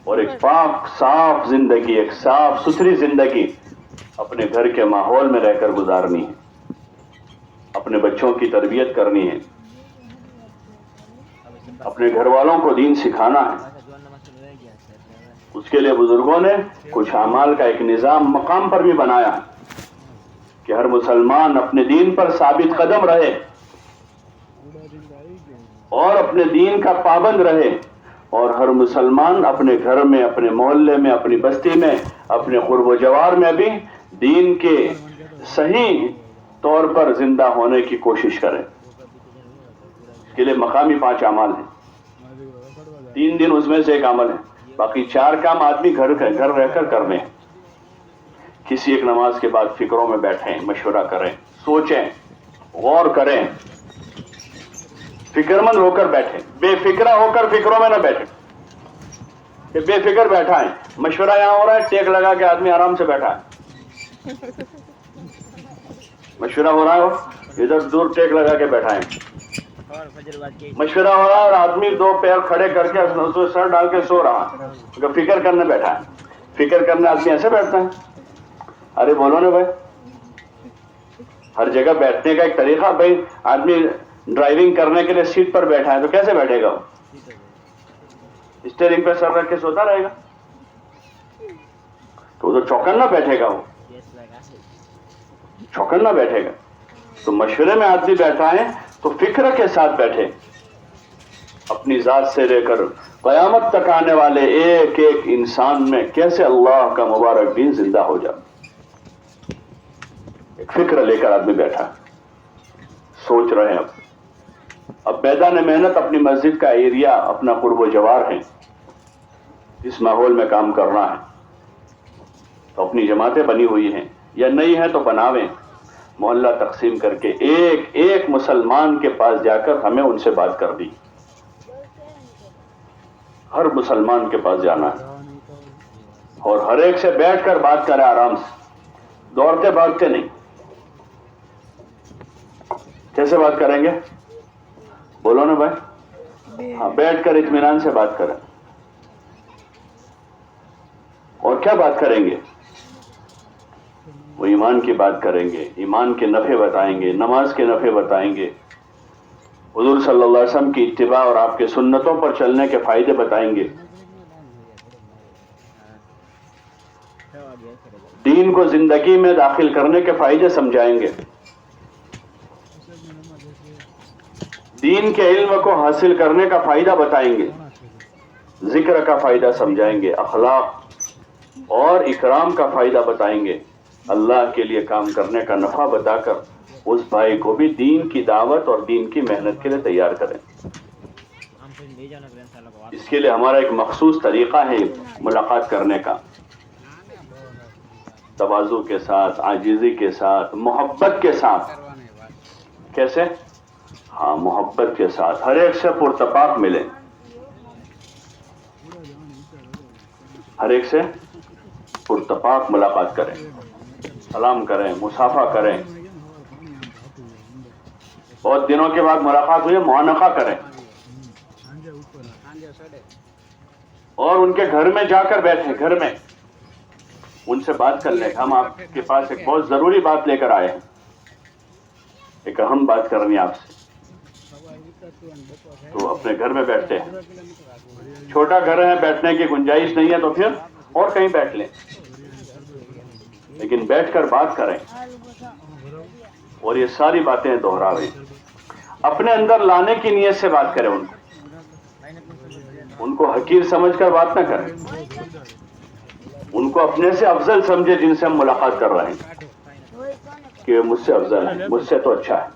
اور ایک پاک صاف زندگی, ایک صاف ستھری زندگی اپنے گھر کے ماحول میں رہ کر گزارنی ہے. اپنے بچوں کی تربیت کرنی ہے, اپنے گھر والوں کو دین سکھانا ہے. اس کے لیے بزرگوں نے کچھ اعمال کا ایک نظام مقام پر بھی بنایا ہے کہ ہر مسلمان اپنے دین پر ثابت قدم رہے اور اپنے دین کا پابند رہے, اور ہر مسلمان اپنے گھر میں, اپنے محلے میں, اپنی بستی میں, اپنے قرب و جوار میں بھی دین کے صحیح طور پر زندہ ہونے کی کوشش کرے. اس کے لیے مقامی 5 اعمال ہیں, 3 دن اس میں سے ایک عمل ہے, باقی 4 کام آدمی گھر رہ کر کرنے ہیں. کسی ایک نماز کے بعد فکروں میں بیٹھیں, مشورہ کریں, سوچیں, غور کریں, فکر مند ہو کر بیٹھیں, بے فکرہ ہو کر فکروں میں نہ بیٹھیں. کہ بے فکر بیٹھا ہے, مشورہ یہاں ہو رہا ہے, ٹیک لگا کے آدمی آرام سے بیٹھا ہے. مشورہ ہو رہا ہے, ادھر دور ٹیک لگا کے بیٹھا ہے. مشورہ ہو رہا ہے اور آدمی 2 پیر کھڑے کر کے سر ڈال کے سو رہا ہے, فکر کرنے بیٹھا ہے. فکر کرنے آدمی ایسے بیٹھتا ہے؟ ارے بولو نا بھائی, ہر جگہ بیٹھنے کا ایک طریقہ. بھائی آدمی ڈرائیونگ کرنے کے لیے سیٹ پر بیٹھا ہے تو کیسے بیٹھے گا؟ اسٹیئرنگ پہ سر رکھ کے سوتا رہے گا تو وہ تو چوکنا بیٹھے گا, وہ چوکنا بیٹھے گا. تو مشورے میں آدمی بیٹھا ہے تو فکر کے ساتھ بیٹھے, اپنی ذات سے لے کر قیامت تک آنے والے ایک ایک انسان میں کیسے اللہ کا مبارک دین زندہ ہو جائے. ایک فکر لے کر آدمی بیٹھا, سوچ رہے ہیں. اب میدان محنت اپنی مسجد کا ایریا, اپنا قرب و جوار ہے, اس ماحول میں کام کرنا ہے. تو اپنی جماعتیں بنی ہوئی ہیں یا نہیں ہے تو بناویں, محلہ تقسیم کر کے ایک ایک مسلمان کے پاس جا کر ہمیں ان سے بات کر دی. ہر مسلمان کے پاس جانا ہے اور ہر ایک سے بیٹھ کر بات کریں آرام سے, دوڑتے بھاگتے نہیں. کیسے بات کریں گے؟ بولو نا بھائی. ہاں, بیٹھ کر اطمینان سے بات کریں. اور کیا بات کریں گے؟ وہ ایمان کی بات کریں گے, ایمان کے نفع بتائیں گے, نماز کے نفع بتائیں گے, حضور صلی اللہ علیہ وسلم کی اتباع اور آپ کے سنتوں پر چلنے کے فائدے بتائیں گے, دین کو زندگی میں داخل کرنے کے فائدے سمجھائیں گے, دین کے علم کو حاصل کرنے کا فائدہ بتائیں گے, ذکر کا فائدہ سمجھائیں گے, اخلاق اور اکرام کا فائدہ بتائیں گے, اللہ کے لیے کام کرنے کا نفع بتا کر اس بھائی کو بھی دین کی دعوت اور دین کی محنت کے لیے تیار کریں. اس کے لیے ہمارا ایک مخصوص طریقہ ہے ملاقات کرنے کا, تواضع کے ساتھ, عاجزی کے ساتھ, محبت کے ساتھ. کیسے؟ ہاں, محبت کے ساتھ ہر ایک سے پرتپاک ملے, ہر ایک سے پرتپاک ملاقات کریں, سلام کریں, مصافحہ کریں. بہت دنوں کے بعد ملاقات ہوئی, معانقہ کریں اور ان کے گھر میں جا کر بیٹھیں, گھر میں ان سے بات کر لیں. ہم آپ کے پاس ایک بہت ضروری بات لے کر آئے ہیں, ایک اہم بات کرنی آپ سے. تو اپنے گھر میں بیٹھتے ہیں, چھوٹا گھر ہے, بیٹھنے کی گنجائش نہیں ہے تو پھر اور کہیں بیٹھ لیں, لیکن بیٹھ کر بات کریں اور یہ ساری باتیں دہراویں. اپنے اندر لانے کی نیت سے بات کریں, ان کو حقیر سمجھ کر بات نہ کریں, ان کو اپنے سے افضل سمجھے جن سے ہم ملاقات کر رہے ہیں کہ مجھ سے افضل ہے, مجھ سے تو اچھا ہے.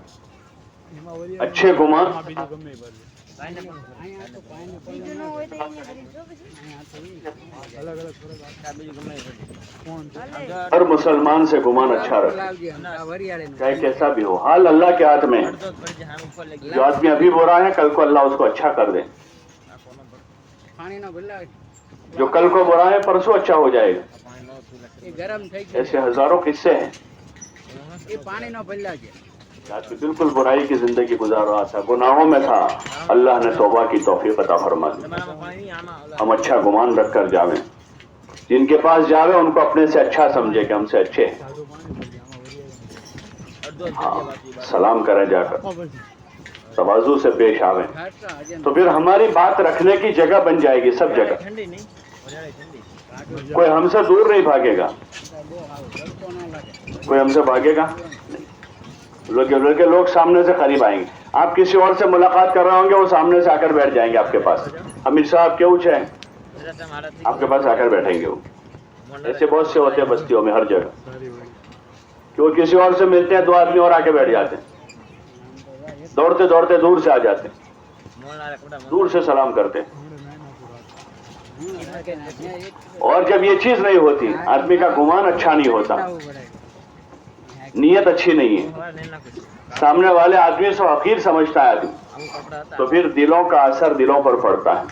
اچھے گمان ہر مسلمان سے گمان اچھا رکھے, چاہے کیسا بھی ہو. حال اللہ کے ہاتھ میں, جو آدمی ابھی بول رہا ہے کل کو اللہ اس کو اچھا کر دے, جو کل کو برا ہے پرسوں اچھا ہو جائے گا. ایسے ہزاروں قصے ہیں. آدمی بالکل برائی کی زندگی گزار رہا تھا, گناہوں میں تھا, اللہ نے توبہ کی توفیق عطا فرما دی. ہم اچھا گمان رکھ کر جاویں, جن کے پاس جاویں ان کو اپنے سے اچھا سمجھے کہ ہم سے اچھے ہیں. ہاں, سلام کریں جا کر, تواضع سے پیش آویں, تو پھر ہماری بات رکھنے کی جگہ بن جائے گی سب جگہ. کوئی ہم سے دور نہیں بھاگے گا, کوئی ہم سے بھاگے گا بلکہ لوگ سامنے سے قریب آئیں گے. آپ کسی اور سے ملاقات کر رہے ہوں گے, وہ سامنے سے آ کر بیٹھ جائیں گے آپ کے پاس. امیر صاحب کیوں ہیں, آپ کے پاس آ کر بیٹھیں گے. وہ ایسے بہت سے ہوتے ہیں بستیوں میں ہر جگہ, کہ وہ کسی اور سے ملتے ہیں, دو آدمی اور آ کے بیٹھ جاتے ہیں, دوڑتے دوڑتے دور سے آ جاتے ہیں, دور سے سلام کرتے ہیں. اور جب یہ چیز نہیں ہوتی, آدمی کا گمان اچھا نہیں ہوتا, نیت اچھی نہیں ہے, سامنے والے آدمی سے حقیر سمجھتا ہے آدمی, تو پھر دلوں کا اثر دلوں پر پڑتا ہے.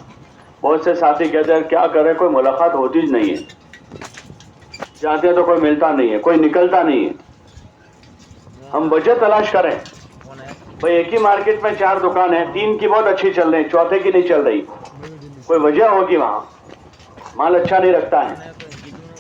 بہت سے ساتھی کہتے ہیں کیا کرے, کوئی ملاقات ہوتی ہی نہیں ہے, جاتے تو کوئی ملتا نہیں ہے, کوئی نکلتا نہیں ہے. ہم وجہ تلاش کریں. بھئی ایک ہی مارکیٹ میں 4 دکان ہیں, 3 کی بہت اچھی چل رہی, چوتھے کی نہیں چل رہی, کوئی وجہ ہوگی, وہاں مال اچھا نہیں رکھتا ہے.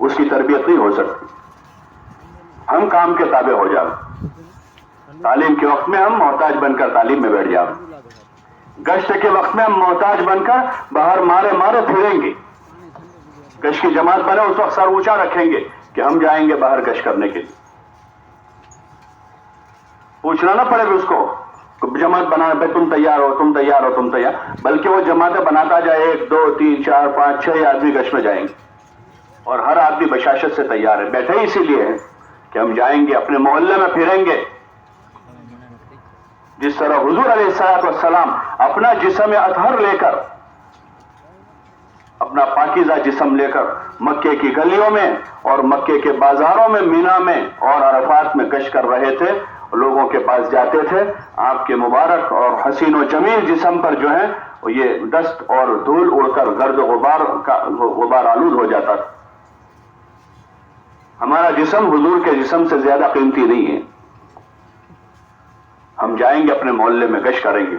اس کی تربیت نہیں ہو سکتی. ہم کام کے تابع ہو جاؤ. تعلیم کے وقت میں ہم محتاج بن کر تعلیم میں بیٹھ جاؤ. گشت کے وقت میں ہم محتاج بن کر باہر مارے مارے پھریں گے. گشت کی جماعت بنے اس وقت سر اونچا رکھیں گے کہ ہم جائیں گے باہر گشت کرنے کے لیے. پوچھنا نہ پڑے گا اس کو جماعت بنانے پہ تم تیار ہو تم تیار ہو تم تیار، بلکہ وہ جماعتیں بناتا جائے 1 2 3 4 5 6 آدمی گشت میں جائیں گے. اور ہر آدمی بشاشت سے تیار ہے. بیٹھے اسی لیے ہے کہ ہم جائیں گے اپنے محلے میں پھریں گے. جس طرح حضور علیہ الصلوۃ والسلام اپنا جسم اطہر لے کر، اپنا پاکیزہ جسم لے کر مکے کی گلیوں میں اور مکے کے بازاروں میں، مینا میں اور عرفات میں گشت کر رہے تھے، لوگوں کے پاس جاتے تھے، آپ کے مبارک اور حسین و جمیل جسم پر جو ہے یہ ڈسٹ اور دھول اڑ کر گرد و غبار آلود ہو جاتا تھا. ہمارا جسم حضور کے جسم سے زیادہ قیمتی نہیں ہے. ہم جائیں گے اپنے محلے میں گشت کریں گے.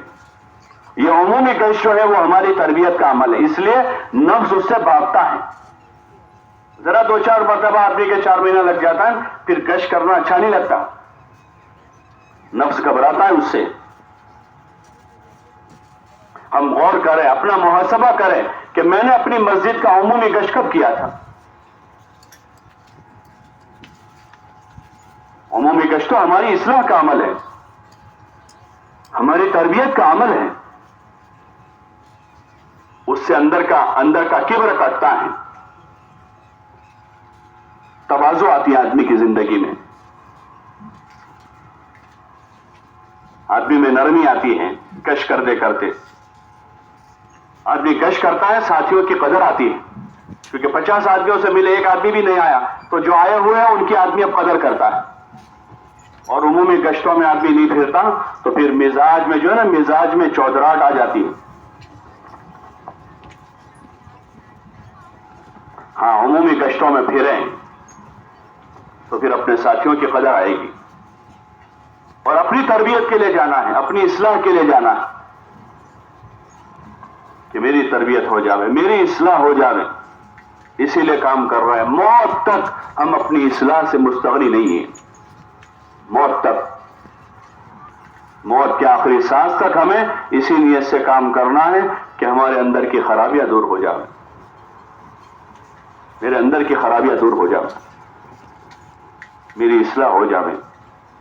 یہ عمومی گشت جو ہے وہ ہماری تربیت کا عمل ہے، اس لیے نفس اس سے بھاگتا ہے. ذرا 2 4 مرتبہ آدمی کے 4 مہینہ لگ جاتا ہے، پھر گشت کرنا اچھا نہیں لگتا، نفس گھبراتا ہے اس سے. ہم غور کریں، اپنا محاسبہ کریں کہ میں نے اپنی مسجد کا عمومی گشت کب کیا تھا. عمومی گشت تو ہماری اصلاح کا عمل ہے، ہماری تربیت کا عمل ہے. اس سے اندر کا کبر کٹتا ہے، تواضع آتی ہے آدمی کی زندگی میں، آدمی میں نرمی آتی ہے. گشت کرتے کرتے آدمی گشت کرتا ہے، ساتھیوں کی قدر آتی ہے. کیونکہ 50 آدمیوں سے ملے 1 آدمی بھی نہیں آیا تو جو آئے ہوئے ہیں ان کی آدمی اب قدر کرتا ہے. اور عمومی گشتوں میں آدمی نہیں پھرتا تو پھر مزاج میں جو ہے نا، مزاج میں چودراہٹ آ جاتی ہے. ہاں، عمومی گشتوں میں پھریں تو پھر اپنے ساتھیوں کی قدر آئے گی. اور اپنی تربیت کے لیے جانا ہے، اپنی اصلاح کے لیے جانا ہے کہ میری تربیت ہو جاوے، میری اصلاح ہو جاوے. اسی لیے کام کر رہا ہے. موت تک ہم اپنی اصلاح سے مستغنی نہیں ہیں. موت تک، موت کے آخری سانس تک ہمیں اسی نیت سے کام کرنا ہے کہ ہمارے اندر کی خرابیاں دور ہو جاویں، میرے اندر کی خرابیاں دور ہو جاویں، میری اصلاح ہو جاویں،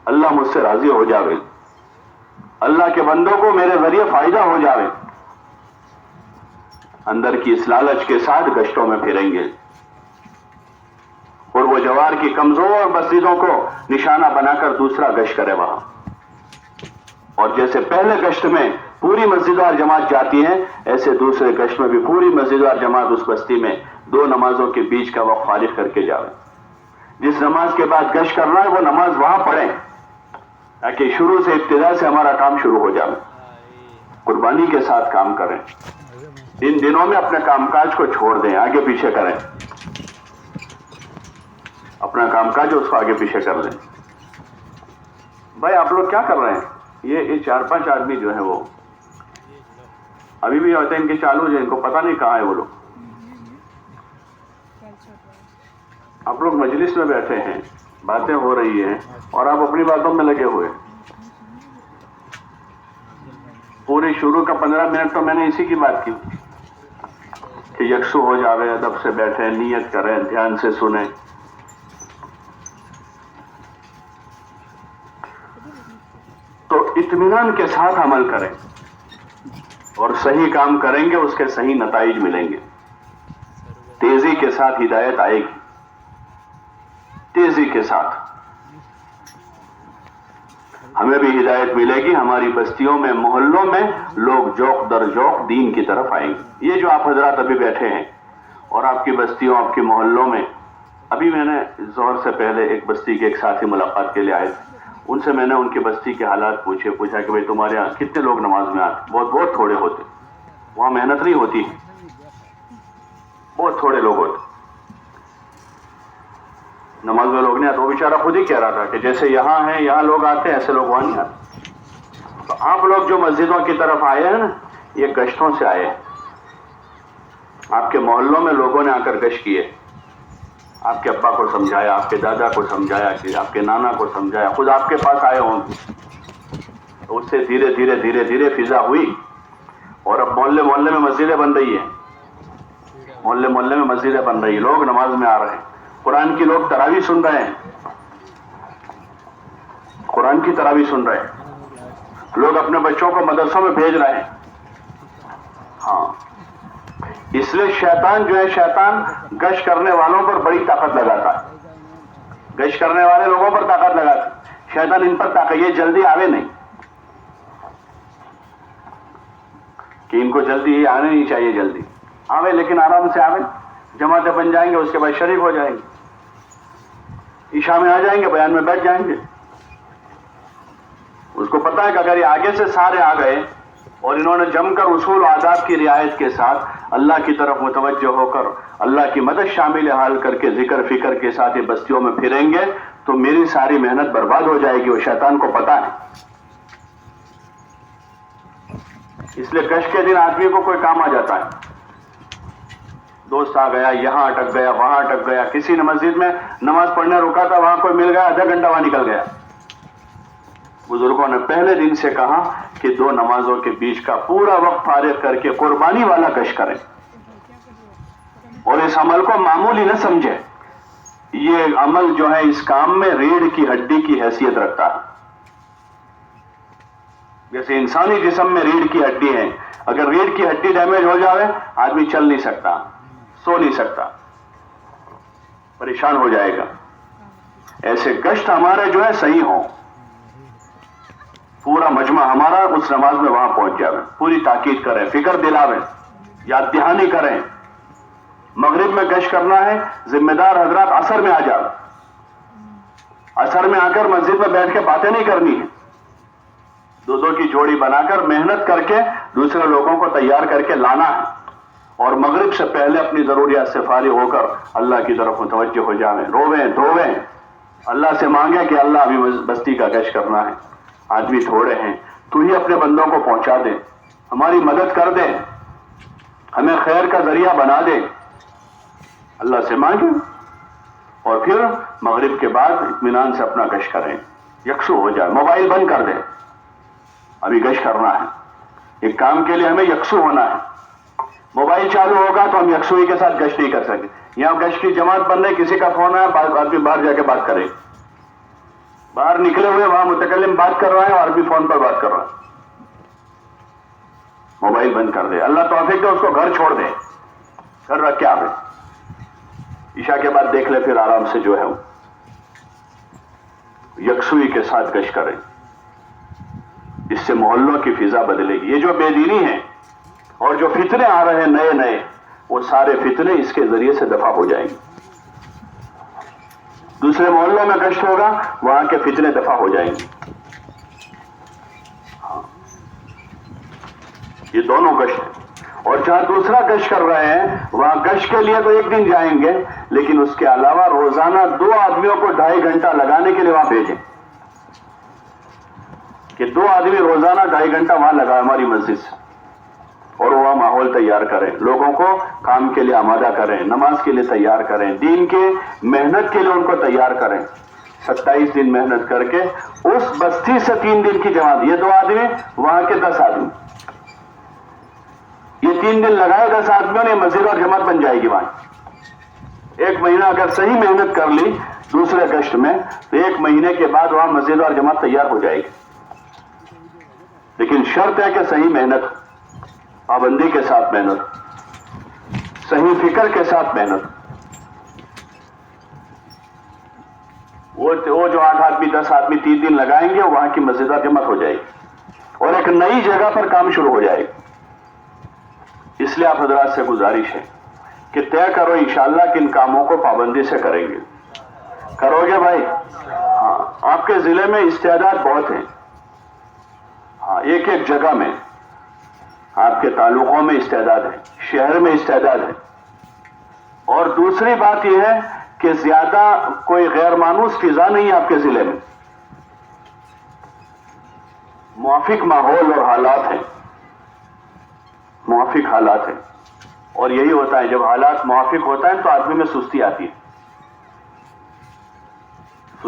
اللہ مجھ سے راضی ہو جاوے، اللہ کے بندوں کو میرے ذریعے فائدہ ہو جاوے. اندر کی اس لالچ کے ساتھ گشتوں میں پھریں گے اور وہ جوار کی کمزور مسجدوں کو نشانہ بنا کر دوسرا گشت کرے وہاں. اور جیسے پہلے گشت میں پوری مسجد اور جماعت جاتی ہیں، ایسے دوسرے گشت میں بھی پوری مسجد اور جماعت اس بستی میں 2 نمازوں کے بیچ کا وقت فارغ کر کے جاوے. جس نماز کے بعد گشت کرنا ہے وہ نماز وہاں پڑھیں تاکہ شروع سے ابتدا سے ہمارا کام شروع ہو جائے. قربانی کے ساتھ کام کریں. ان دنوں میں اپنے کام کاج کو چھوڑ دیں، آگے پیچھے کریں. اپنا کام کاج اس کو آگے پیچھے کر لیں. بھائی آپ لوگ کیا کر رہے ہیں؟ یہ 4 5 آدمی جو ہیں وہ ابھی بھی ہوتے ہیں، ان کے چالو ہیں، ان کو پتہ نہیں کہاں ہے وہ لوگ. آپ لوگ مجلس میں بیٹھے ہیں، باتیں ہو رہی ہیں اور آپ اپنی باتوں میں لگے ہوئے. پوری شروع کا 15 منٹ تو میں نے اسی کی بات کی کہ یکسو ہو جاوے، ادب سے بیٹھیں، نیت کریں، دھیان سے سنیں. تو اطمینان کے ساتھ عمل کریں اور صحیح کام کریں گے، اس کے صحیح نتائج ملیں گے. تیزی کے ساتھ ہدایت آئے گی، تیزی کے ساتھ ہمیں بھی ہدایت ملے گی. ہماری بستیوں میں، محلوں میں لوگ جوق در جوق دین کی طرف آئیں گے. یہ جو آپ حضرات ابھی بیٹھے ہیں اور آپ کی بستیوں، آپ کے محلوں میں، ابھی میں نے ظہر سے پہلے ایک بستی کے ایک ساتھی ملاقات کے لیے آئے تھے. ان سے میں نے ان کی بستی کے حالات پوچھا کہ بھئی تمہارے یہاں کتنے لوگ نماز میں آتے؟ بہت تھوڑے ہوتے. وہاں محنت نہیں ہوتی، بہت تھوڑے لوگ ہوتے نماز میں. لوگ نہیں آتے. وہ بیچارہ خود ہی کہہ رہا تھا کہ جیسے یہاں ہیں، یہاں لوگ آتے ہیں، ایسے لوگ وہاں نہیں آتے. تو آپ لوگ جو مسجدوں کی طرف آئے ہیں نا، یہ گشتوں سے آئے ہیں. آپ کے محلوں میں لوگوں نے آ کر گشت کیے، آپ کے ابا کو سمجھایا, آپ کے دادا کو سمجھایا, کہ آپ کے نانا کو سمجھایا, خود آپ کے پاس آئے ہوں. تو اس سے دھیرے دھیرے دھیرے دھیرے فضا ہوئی, اور اب محلے محلے میں مسجدیں بن رہی ہیں, محلے محلے میں مسجدیں بن رہی ہیں, لوگ نماز میں آ رہے ہیں, قرآن کی لوگ تراویح سن رہے ہیں, قرآن کی تراویح سن رہے ہیں, لوگ اپنے بچوں کو مدرسوں میں بھیج رہے ہیں. ہاں, اس لیے شیطان جو ہے, شیطان گشت کرنے والوں پر بڑی طاقت لگاتا ہے, گشت کرنے والے لوگوں پر طاقت لگاتا ہے. شیطان ان پر طاقت, یہ جلدی آوے نہیں, کہ ان کو جلدی آنے نہیں چاہیے, جلدی آوے لیکن آرام سے آوے, جماعتیں بن جائیں گے, اس کے بعد شریک ہو جائیں گے, عشاء میں آ جائیں گے, بیان میں بیٹھ جائیں گے. اس کو پتا ہے کہ اگر یہ آگے سے سارے آ گئے اور انہوں نے جم کر اصول و آداب کی رعایت کے ساتھ اللہ کی طرف متوجہ ہو کر اللہ کی مدد شامل حال کر کے ذکر فکر کے ساتھ یہ بستیوں میں پھریں گے, تو میری ساری محنت برباد ہو جائے گی. وہ شیطان کو پتا ہے. اس لیے گشت کے دن آدمی کو کوئی کام آ جاتا ہے, دوست آ گیا, یہاں اٹک گیا, وہاں اٹک گیا, کسی نے مسجد میں نماز پڑھنے رکا تھا, وہاں کوئی مل گیا, آدھا گھنٹہ وہاں نکل گیا. بزرگوں نے پہلے دن سے کہا کہ 2 نمازوں کے بیچ کا پورا وقت فارغ کر کے قربانی والا گشت کریں, اور اس عمل کو معمولی نہ سمجھے. یہ عمل جو ہے اس کام میں ریڑھ کی ہڈی کی حیثیت رکھتا ہے. جیسے انسانی جسم میں ریڑھ کی ہڈی ہے, اگر ریڑھ کی ہڈی ڈیمیج ہو جائے آدمی چل نہیں سکتا, سو نہیں سکتا, پریشان ہو جائے گا. ایسے گشت ہمارے جو ہے صحیح ہوں, پورا مجمع ہمارا اس نماز میں وہاں پہنچ جائے, پوری تاکید کریں, فکر دلاویں, یاد دہانی کریں. مغرب میں گشت کرنا ہے, ذمہ دار حضرات عصر میں آ جاؤ, عصر میں آ کر مسجد میں بیٹھ کے باتیں نہیں کرنی ہے, 2 کی جوڑی بنا کر محنت کر کے دوسرے لوگوں کو تیار کر کے لانا ہے, اور مغرب سے پہلے اپنی ضروریات سے فارغ ہو کر اللہ کی طرف متوجہ ہو جائیں, روویں دھوویں, اللہ سے مانگیں کہ اللہ ابھی بستی کا گشت کرنا ہے, آدمی تھوڑے ہیں, تو ہی اپنے بندوں کو پہنچا دے, ہماری مدد کر دے, ہمیں خیر کا ذریعہ بنا دے. اللہ سے مانگیں, اور پھر مغرب کے بعد اطمینان سے اپنا گشت کریں, یکسو ہو جائے. موبائل بند کر دیں, ابھی گشت کرنا ہے, ایک کام کے لیے ہمیں یکسو ہونا ہے. موبائل چالو ہوگا تو ہم یکسوئی کے ساتھ گشت نہیں کر سکتے. یہاں گشت کی جماعت بن رہی, کسی کا فون آیا, آدمی باہر جا کے بات کرے, باہر نکلے ہوئے وہاں متکلم بات کر رہا ہے اور بھی فون پر بات کر رہا ہے. موبائل بند کر دے, اللہ توفیق دے, اس کو گھر چھوڑ دے, گھر رکھ کے آوے, عشاء کے بعد دیکھ لے, پھر آرام سے جو ہے یکسوئی کے ساتھ گشت کریں. اس سے محلوں کی فضا بدلے گی. یہ جو بے دینی ہے اور جو فتنے آ رہے ہیں نئے نئے, وہ سارے فتنے اس کے ذریعے سے دفع ہو جائیں گے. دوسرے محلوں میں گشت ہوگا, وہاں کے فتنے دفع ہو جائیں گے. ہاں, یہ دونوں گشت ہیں. اور جہاں دوسرا گشت کر رہے ہیں, وہاں گشت کے لیے تو ایک دن جائیں گے, لیکن اس کے علاوہ روزانہ 2 آدمیوں کو 2.5 گھنٹہ لگانے کے لیے وہاں بھیجیں, کہ 2 آدمی روزانہ 2.5 گھنٹہ وہاں لگائے ہماری مسجد سے, اور وہاں ماحول تیار کریں, لوگوں کو کام کے لیے آمادہ کریں, نماز کے لیے تیار کریں, دین کے محنت کے لیے ان کو تیار کریں. 27 دن محنت کر کے اس بستی سے 3 دن کی جماعت, یہ 2 آدمی, وہاں کے 10 آدمی, یہ 3 دن لگائے 10 آدمیوں نے مسجد اور جماعت بن جائے گی وہاں. 1 مہینہ اگر صحیح محنت کر لی دوسرے گشت میں, تو 1 مہینے کے بعد وہاں مسجد اور جماعت تیار ہو جائے گی. لیکن شرط ہے کہ صحیح محنت, پابندی کے ساتھ محنت, صحیح فکر کے ساتھ محنت. وہ جو 8 آدمی 10 آدمی 3 دن لگائیں گے, وہاں کی مسجد اور جماعت ہو جائے گی, اور ایک نئی جگہ پر کام شروع ہو جائے گا. اس لیے آپ حضرات سے گزارش ہے کہ طے کرو انشاءاللہ کہ ان کاموں کو پابندی سے کریں گے. کرو گے بھائی؟ ہاں, آپ کے ضلع میں استعداد بہت ہیں. ہاں, ایک ایک جگہ میں آپ کے تعلقوں میں استعداد ہے, شہر میں استعداد ہے. اور دوسری بات یہ ہے کہ زیادہ کوئی غیر مانوس فضا نہیں ہے آپ کے ضلع میں, موافق ماحول اور حالات ہیں, موافق حالات ہیں. اور یہی ہوتا ہے, جب حالات موافق ہوتا ہے تو آدمی میں سستی آتی ہے.